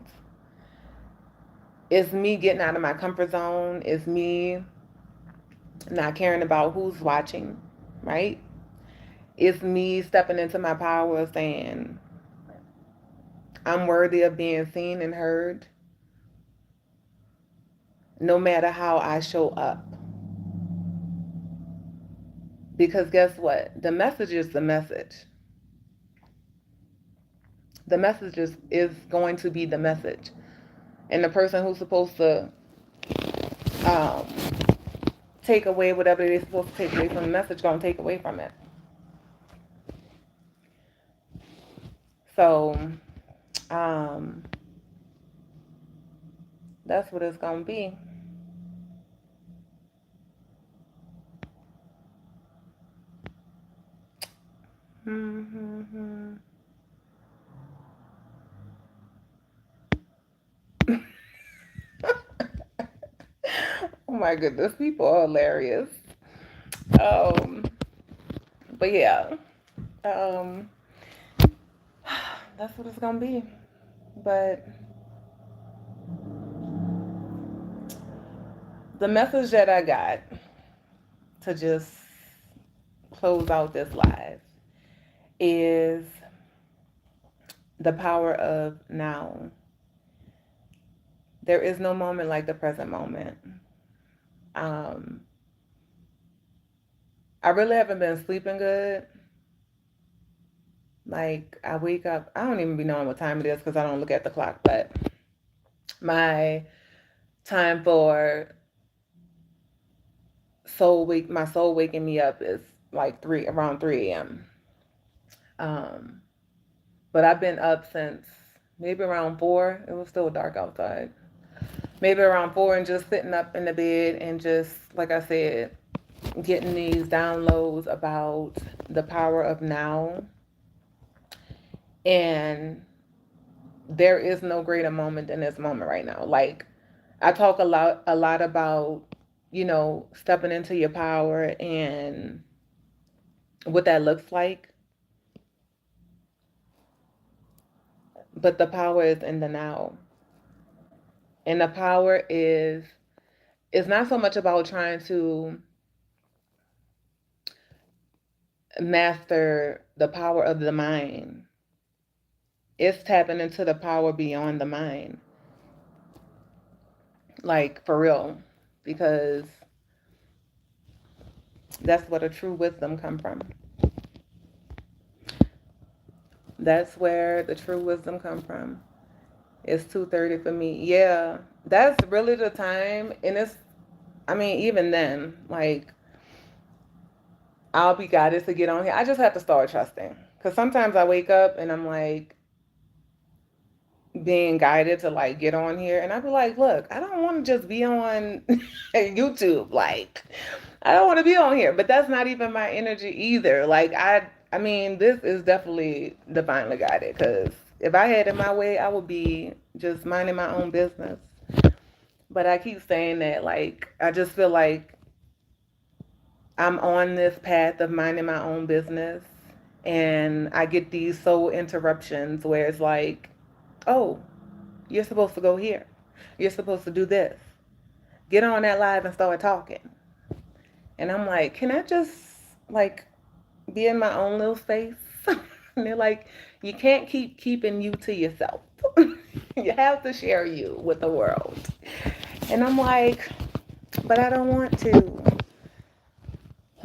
It's me getting out of my comfort zone. It's me not caring about who's watching, right? It's me stepping into my power, saying, I'm worthy of being seen and heard, no matter how I show up. Because guess what? The message is the message. The message is going to be the message. And the person who's supposed to um, take away whatever they're supposed to take away from the message, going to take away from it. So, um, that's what it's going to be. Mm-hmm. Oh my goodness, people are hilarious. Um, but yeah, um, that's what it's gonna be. But the message that I got to just close out this live is the power of now. There is no moment like the present moment. Um, I really haven't been sleeping good. Like, I wake up, I don't even be knowing what time it is because I don't look at the clock, but my time for my soul waking me up is like around 3 a.m. Um, but I've been up since maybe around 4. It was still dark outside. Maybe around 4 and just sitting up in the bed and just, like I said, getting these downloads about the power of now. And there is no greater moment than this moment right now. Like, I talk a lot about, stepping into your power and what that looks like. But the power is in the now. And the power is, it's not so much about trying to master the power of the mind. It's tapping into the power beyond the mind. Like, for real. Because that's where the true wisdom come from. That's where the true wisdom come from. It's 2:30 for me. Yeah, that's really the time. And even then, like, I'll be guided to get on here. I just have to start trusting. Because sometimes I wake up and I'm like, being guided to like get on here, and I'd be like, look, I don't want to just be on YouTube. Like, I don't want to be on here. But that's not even my energy either. Like, this is definitely divinely guided, because if I had it my way, I would be just minding my own business. But I keep saying that, like, I just feel like I'm on this path of minding my own business, and I get these soul interruptions where it's like, oh, you're supposed to go here. You're supposed to do this. Get on that live and start talking. And I'm like, can I just, like, be in my own little space? And they're like, you can't keep keeping you to yourself. You have to share you with the world. And I'm like, but I don't want to.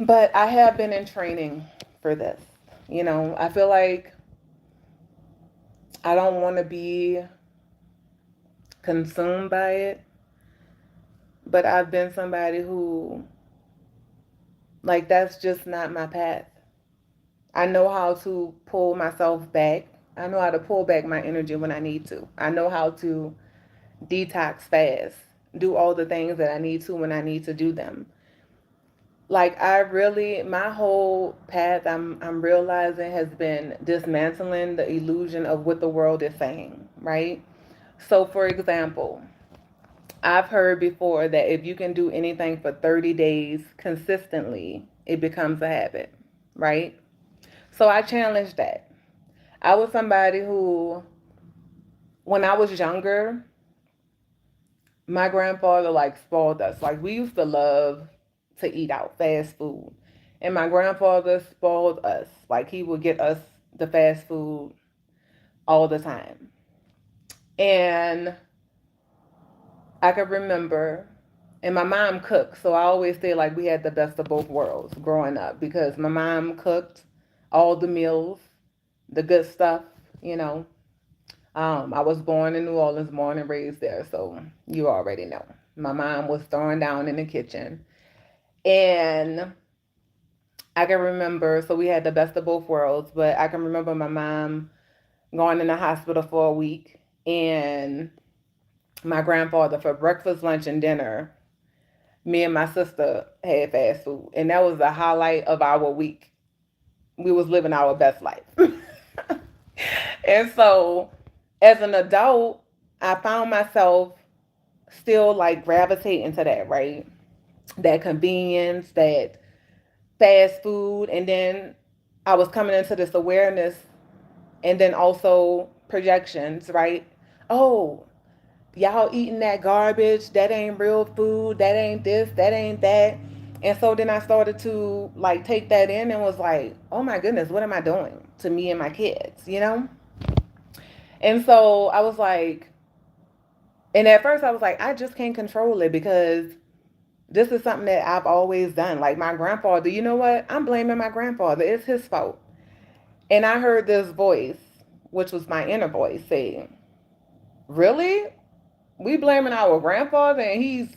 But I have been in training for this. I feel like I don't want to be consumed by it, but I've been somebody who, like, that's just not my path. I know how to pull myself back. I know how to pull back my energy when I need to. I know how to detox fast, do all the things that I need to when I need to do them. Like, I really, my whole path, I'm realizing, has been dismantling the illusion of what the world is saying, right? So for example, I've heard before that if you can do anything for 30 days consistently, it becomes a habit, right? So I challenged that. I was somebody who, when I was younger, my grandfather, like, spoiled us. Like, we used to love to eat out, fast food. And my grandfather spoiled us. Like, he would get us the fast food all the time. And I can remember, and my mom cooked. So I always say, like, we had the best of both worlds growing up because my mom cooked all the meals, the good stuff, you know. I was born in New Orleans, born and raised there, so you already know. My mom was throwing down in the kitchen. And I can remember, so we had the best of both worlds, but I can remember my mom going in the hospital for a week, and my grandfather, for breakfast, lunch, and dinner, me and my sister had fast food. And that was the highlight of our week. We was living our best life. And so as an adult, I found myself still, like, gravitating to that, right? That convenience, that fast food. And then I was coming into this awareness, and then also projections, right? Oh, y'all eating that garbage, that ain't real food, that ain't this, that ain't that. And so then I started to, like, take that in and was like, oh my goodness, what am I doing to me and my kids? And so I was like, and at first I was like, I just can't control it because this is something that I've always done. Like, my grandfather, you know what? I'm blaming my grandfather. It's his fault. And I heard this voice, which was my inner voice, saying, really? We blaming our grandfather and he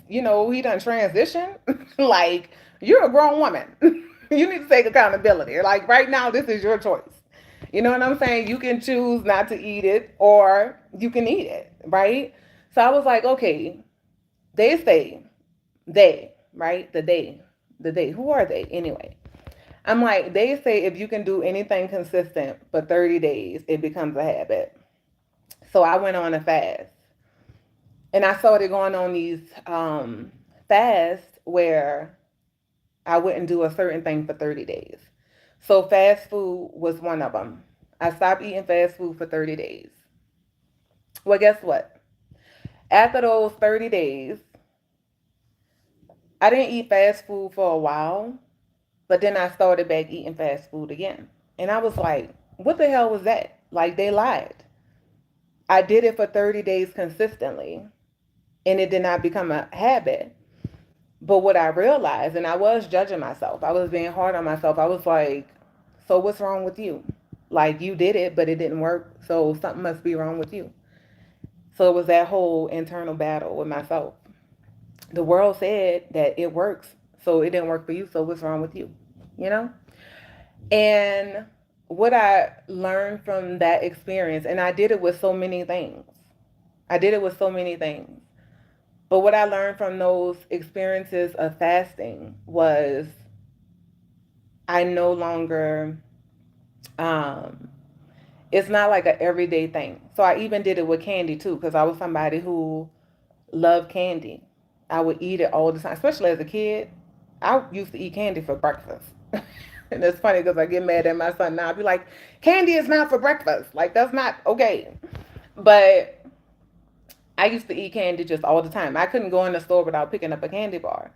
done transition? Like, you're a grown woman. You need to take accountability. Like, right now, this is your choice. You know what I'm saying? You can choose not to eat it or you can eat it, right? So I was like, okay, they say, right? The they. Who are they anyway? I'm like, they say if you can do anything consistent for 30 days, it becomes a habit. So I went on a fast. And I started going on these fasts where I wouldn't do a certain thing for 30 days. So fast food was one of them. I stopped eating fast food for 30 days. Well, guess what? After those 30 days, I didn't eat fast food for a while, but then I started back eating fast food again. And I was like, what the hell was that? Like, they lied. I did it for 30 days consistently, and it did not become a habit. But what I realized, and I was judging myself, I was being hard on myself. I was like, so what's wrong with you? Like, you did it, but it didn't work. So something must be wrong with you. So it was that whole internal battle with myself. The world said that it works, so it didn't work for you. So what's wrong with you? You know? And what I learned from that experience, and I did it with so many things. I did it with so many things. But what I learned from those experiences of fasting was I no longer, um, it's not like an everyday thing. So I even did it with candy too, because I was somebody who love candy. I would eat it all the time, especially as a kid. I used to eat candy for breakfast. And it's funny because I get mad at my son now. I'd be like, candy is not for breakfast. Like, that's not okay. But I used to eat candy just all the time. I couldn't go in the store without picking up a candy bar.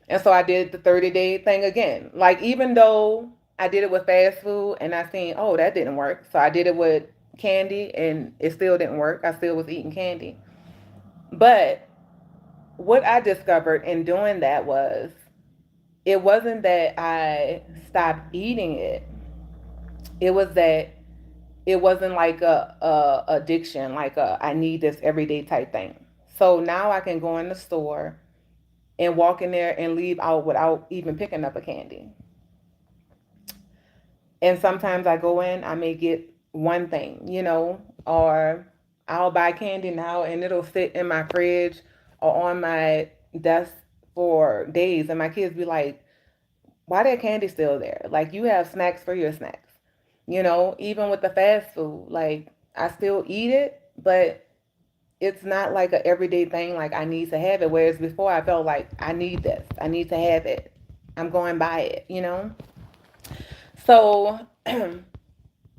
And so I did the 30-day thing again. Like, even though I did it with fast food and I seen, oh, that didn't work. So I did it with candy and it still didn't work. I still was eating candy. But what I discovered in doing that was it wasn't that I stopped eating it. It was that it wasn't like a addiction, like a I need this everyday type thing. So now I can go in the store and walk in there and leave out without even picking up a candy. And sometimes I go in, I may get one thing, or I'll buy candy now and it'll sit in my fridge or on my desk for days. And my kids be like, why that candy still there? Like, you have snacks for your snacks. Even with the fast food, like, I still eat it, but it's not like a everyday thing. Like, I need to have it. Whereas before I felt like I need this. I need to have it. I'm going by it. So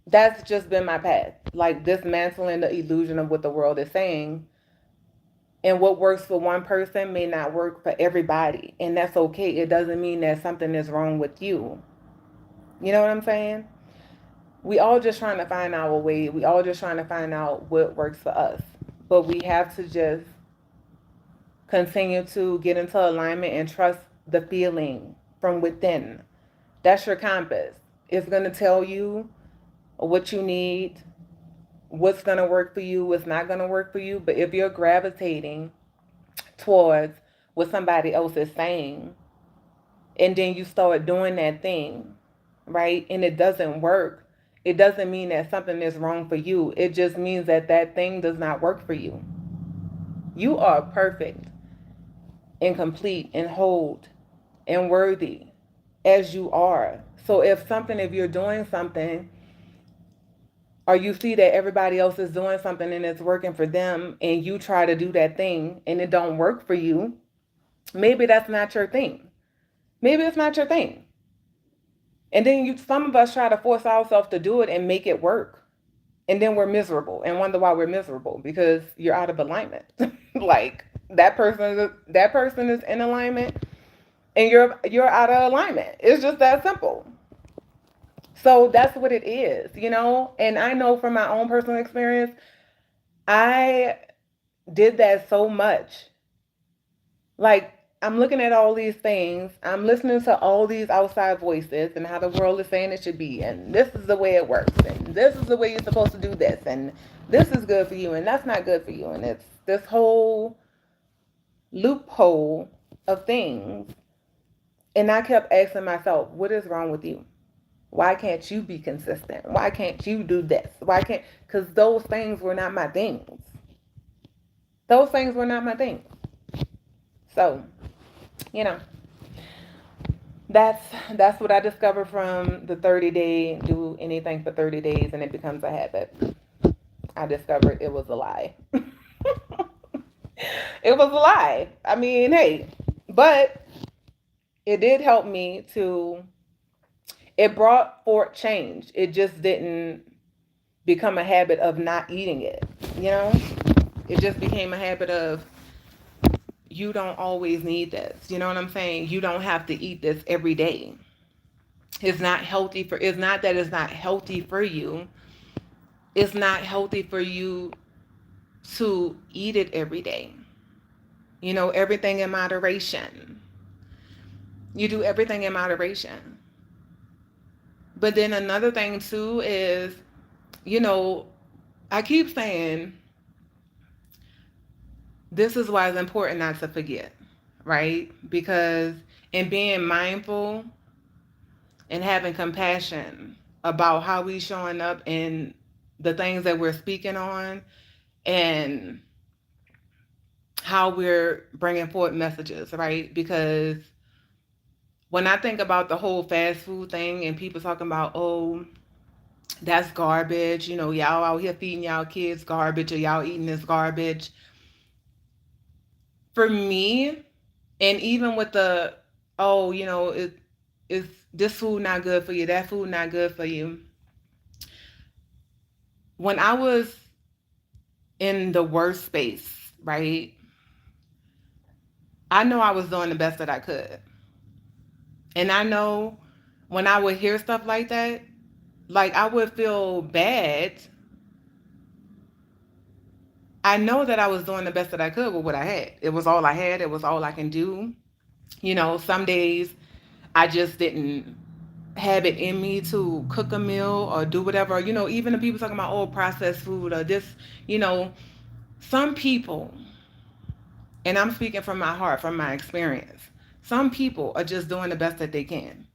that's just been my path. Like, dismantling the illusion of what the world is saying. And what works for one person may not work for everybody. And that's okay. It doesn't mean that something is wrong with you. You know what I'm saying? We all just trying to find our way. We all just trying to find out what works for us. But we have to just continue to get into alignment and trust the feeling from within. That's your compass. It's going to tell you what you need, what's going to work for you, what's not going to work for you. But if you're gravitating towards what somebody else is saying, and then you start doing that thing, right, and it doesn't work, it doesn't mean that something is wrong for you. It just means that that thing does not work for you. You are perfect and complete and whole and worthy as you are. So if you're doing something, or you see that everybody else is doing something and it's working for them, and you try to do that thing and it don't work for you, maybe that's not your thing. Maybe it's not your thing. And then some of us try to force ourselves to do it and make it work. And then we're miserable and wonder why we're miserable because you're out of alignment. Like, that person is in alignment and you're out of alignment. It's just that simple. So that's what it is. And I know from my own personal experience, I did that so much. Like, I'm looking at all these things, I'm listening to all these outside voices and how the world is saying it should be, and this is the way it works, and this is the way you're supposed to do this, and this is good for you, and that's not good for you. And it's this whole loophole of things. And I kept asking myself, what is wrong with you? Why can't you be consistent? Why can't you do this? Why can't, because those things were not my things. Those things were not my things. So, you know, that's what I discovered from the 30-day do anything for 30 days and it becomes a habit. I discovered it was a lie. It was a lie. I mean, hey, but it did help me to, it brought forth change. It just didn't become a habit of not eating it, you know? It just became a habit of, you don't always need this. You know what I'm saying? You don't have to eat this every day. It's not that it's not healthy for you. It's not healthy for you to eat it every day. Everything in moderation. You do everything in moderation. But then another thing too is, I keep saying this is why it's important not to forget, right? Because in being mindful and having compassion about how we showing up and the things that we're speaking on and how we're bringing forward messages, right? Because when I think about the whole fast food thing and people talking about, oh, that's garbage, y'all out here feeding y'all kids garbage or y'all eating this garbage. For me, and even with the, oh, it's this food not good for you, that food not good for you. When I was in the worst space, right? I know I was doing the best that I could. And I know when I would hear stuff like that, like I would feel bad. I know that I was doing the best that I could with what I had. It was all I had, it was all I can do. Some days I just didn't have it in me to cook a meal or do whatever. Even the people talking about, oh, processed food or this, you know, some people, and I'm speaking from my heart, from my experience, some people are just doing the best that they can.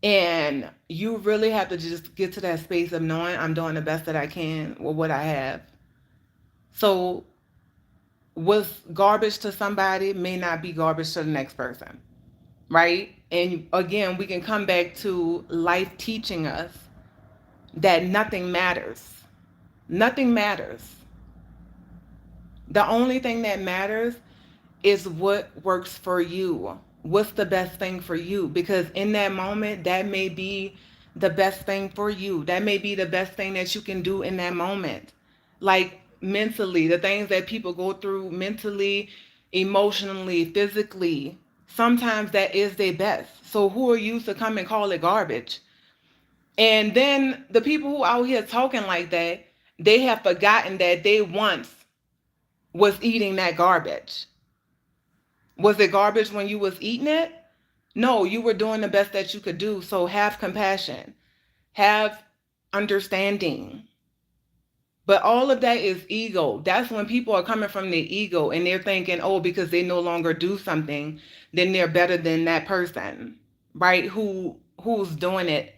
And you really have to just get to that space of knowing I'm doing the best that I can with what I have. So what's garbage to somebody may not be garbage to the next person, right? And again, we can come back to life teaching us that nothing matters. Nothing matters. The only thing that matters is what works for you. What's the best thing for you? Because in that moment, that may be the best thing for you. That may be the best thing that you can do in that moment. Like mentally, the things that people go through mentally, emotionally, physically, sometimes that is their best. So who are you to come and call it garbage? And then the people who out here talking like that, they have forgotten that they once was eating that garbage. Was it garbage when you was eating it? No, you were doing the best that you could do. So have compassion, have understanding. But all of that is ego. That's when people are coming from their ego and they're thinking, oh, because they no longer do something, then they're better than that person, right? Who's doing it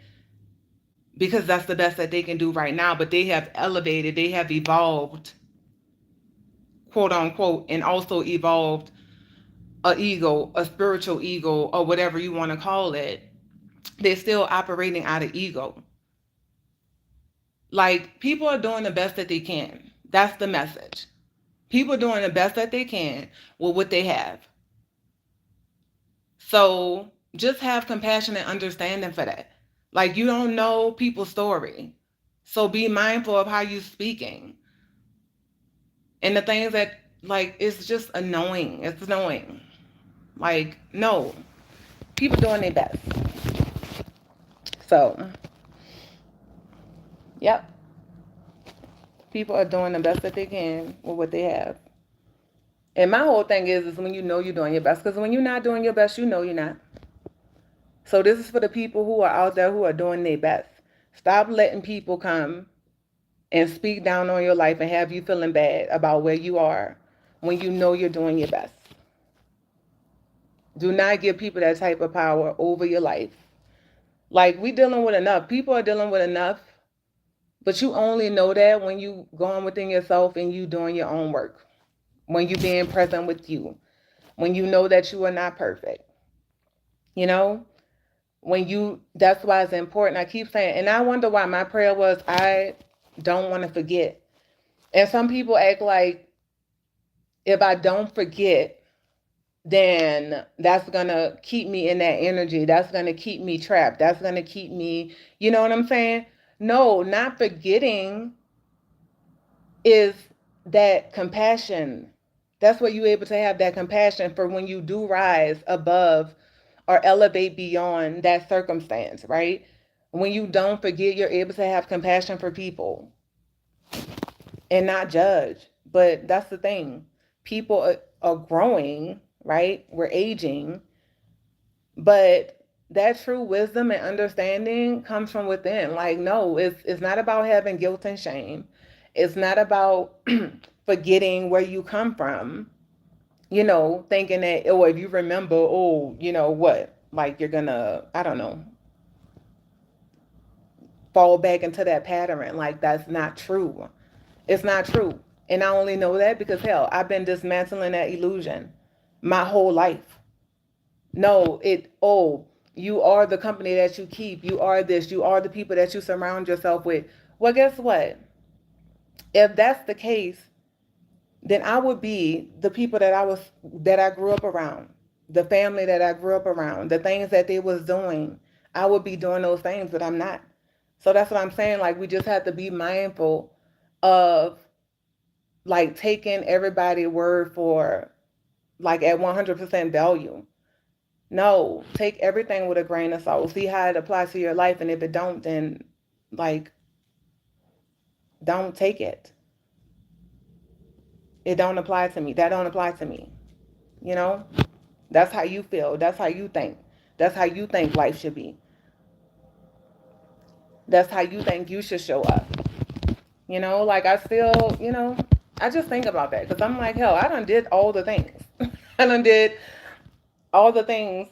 because that's the best that they can do right now. But they have elevated, they have evolved, quote unquote, and also evolved a ego, a spiritual ego, or whatever you want to call it. They're still operating out of ego. Like people are doing the best that they can. That's the message. People are doing the best that they can with what they have. So just have compassion and understanding for that. Like you don't know people's story. So be mindful of how you're speaking. And the things that like it's just annoying. It's annoying. Like, no. People doing their best. So, yep. People are doing the best that they can with what they have. And my whole thing is when you know you're doing your best. Because when you're not doing your best, you know you're not. So this is for the people who are out there who are doing their best. Stop letting people come and speak down on your life and have you feeling bad about where you are when you know you're doing your best. Do not give people that type of power over your life. Like we dealing with enough. People are dealing with enough. But you only know that when you going within yourself and you doing your own work. When you being present with you. When you know that you are not perfect. You know? That's why it's important. I keep saying, and I wonder why my prayer was, I don't want to forget. And some people act like if I don't forget, then that's going to keep me in that energy. That's going to keep me trapped. That's going to keep me, you know what I'm saying? No, not forgetting is that compassion. That's what you're able to have that compassion for when you do rise above or elevate beyond that circumstance, right? When you don't forget, you're able to have compassion for people and not judge. But that's the thing. People are growing, right? We're aging, but that true wisdom and understanding comes from within. Like, no, it's not about having guilt and shame. It's not about forgetting where you come from, thinking that, oh, if you remember, oh, you know what, like you're gonna, I don't know, fall back into that pattern. Like, that's not true. It's not true. And I only know that because, hell, I've been dismantling that illusion my whole life. No, you are the company that you keep. You are this. You are the people that you surround yourself with. Well, guess what? If that's the case, then I would be the people that I grew up around, the family that I grew up around, the things that they was doing. I would be doing those things, but I'm not. So that's what I'm saying. Like, we just have to be mindful of, like, taking everybody's word for, like, at 100% value. No, take everything with a grain of salt. See how it applies to your life, and if it don't, then, like, don't take it. It don't apply to me. That don't apply to me. You know? That's how you feel. That's how you think. That's how you think life should be. That's how you think you should show up. You know, like, I still, I just think about that because I'm like, hell, I done did all the things. I done did all the things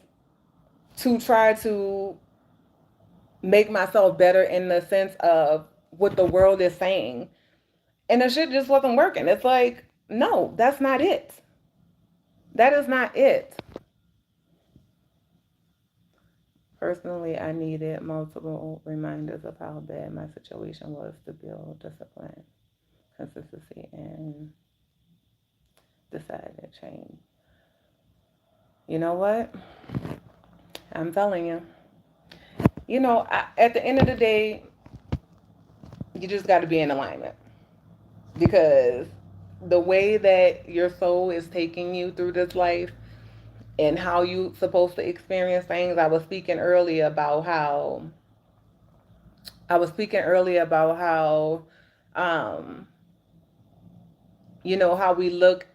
to try to make myself better in the sense of what the world is saying. And the shit just wasn't working. It's like, no, that's not it. That is not it. Personally, I needed multiple reminders of how bad my situation was to build discipline, consistency, and decide to change. You know what? I'm telling you. At the end of the day, you just got to be in alignment, because the way that your soul is taking you through this life and how you supposed to experience things. I was speaking earlier about how um how we look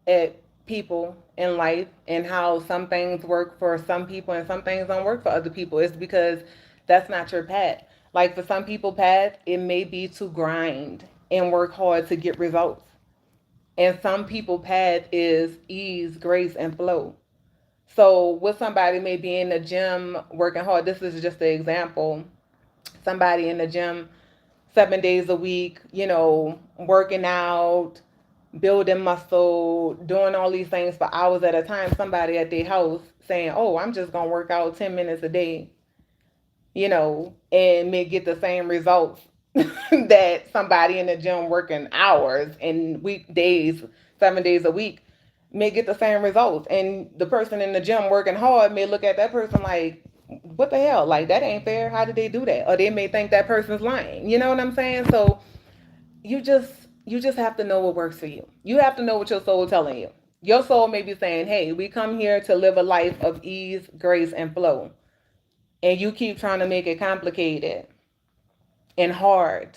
at people in life, and how some things work for some people and some things don't work for other people. It's because that's not your path. Like, for some people path, it may be to grind and work hard to get results, and some people path is ease, grace, and flow. So with somebody may be in the gym working hard, this is just an example. Somebody in the gym 7 days a week, working out, building muscle, doing all these things for hours at a time. Somebody at their house saying, oh, I'm just going to work out 10 minutes a day, and may get the same results that somebody in the gym working hours and weekdays, 7 days a week, may get the same results. And the person in the gym working hard may look at that person like, what the hell? Like, that ain't fair. How did they do that? Or they may think that person's lying. You know what I'm saying? So you just have to know what works for you. You have to know what your soul is telling you. Your soul may be saying, hey, we come here to live a life of ease, grace, and flow. And you keep trying to make it complicated and hard,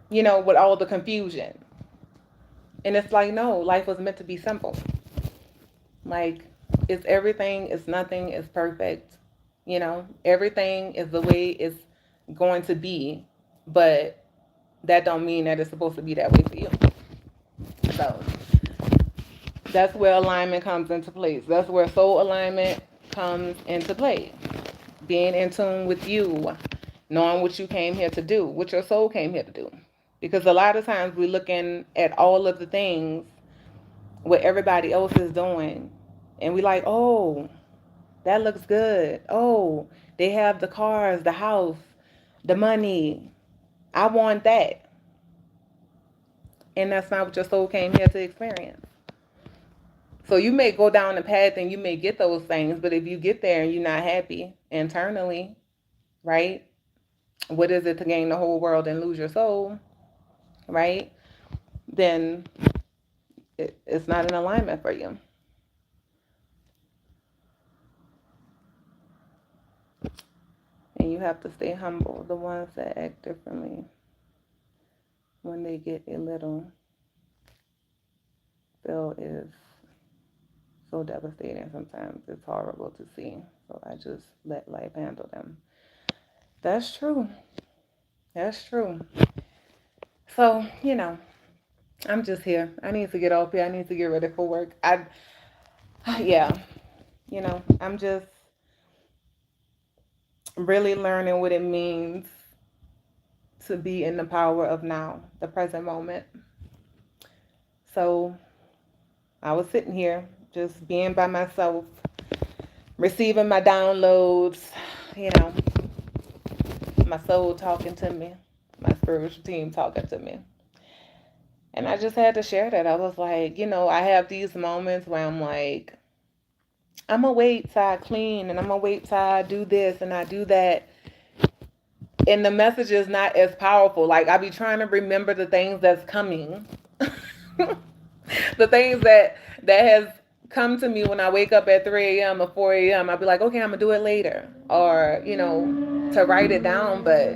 with all the confusion. And it's like, no, life was meant to be simple. Like, it's everything, it's nothing, it's perfect. Everything is the way it's going to be, but that don't mean that it's supposed to be that way for you. So that's where alignment comes into place. That's where soul alignment comes into play. Being in tune with you, knowing what you came here to do, what your soul came here to do. Because a lot of times we're looking at all of the things what everybody else is doing, and we like, oh, that looks good. Oh, they have the cars, the house, the money. I want that. And that's not what your soul came here to experience. So you may go down the path and you may get those things, but if you get there and you're not happy internally, right? What is it to gain the whole world and lose your soul, right? Then it's not in alignment for you. And you have to stay humble. The ones that act differently, when they get a little, feel is so devastating sometimes. It's horrible to see. So I just let life handle them. That's true. That's true. So, I'm just here. I need to get off here. I need to get ready for work. Yeah, I'm just really learning what it means to be in the power of now, the present moment. So I was sitting here just being by myself, receiving my downloads, my soul talking to me, my spiritual team talking to me. And I just had to share that. I was like, I have these moments where I'm like, I'm gonna wait till I clean and I'm gonna wait till I do this and I do that. And the message is not as powerful. Like I be trying to remember the things that's coming. The things that has come to me when I wake up at 3 a.m. or 4 a.m. I'll be like, okay, I'm gonna do it later. Or, to write it down, but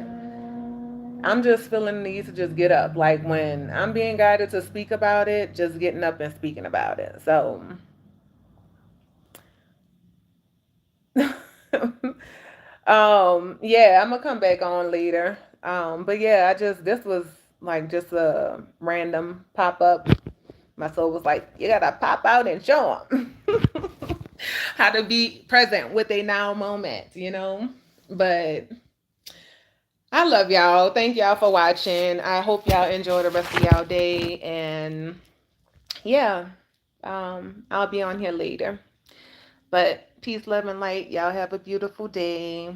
I'm just feeling the need to just get up. Like when I'm being guided to speak about it, just getting up and speaking about it. So yeah, I'm gonna come back on later. But yeah, this was like just a random pop up. My soul was like, you gotta pop out and show them how to be present with a now moment. But I love y'all. Thank y'all for watching. I hope y'all enjoy the rest of y'all day. And yeah, I'll be on here later. But peace, love, and light. Y'all have a beautiful day.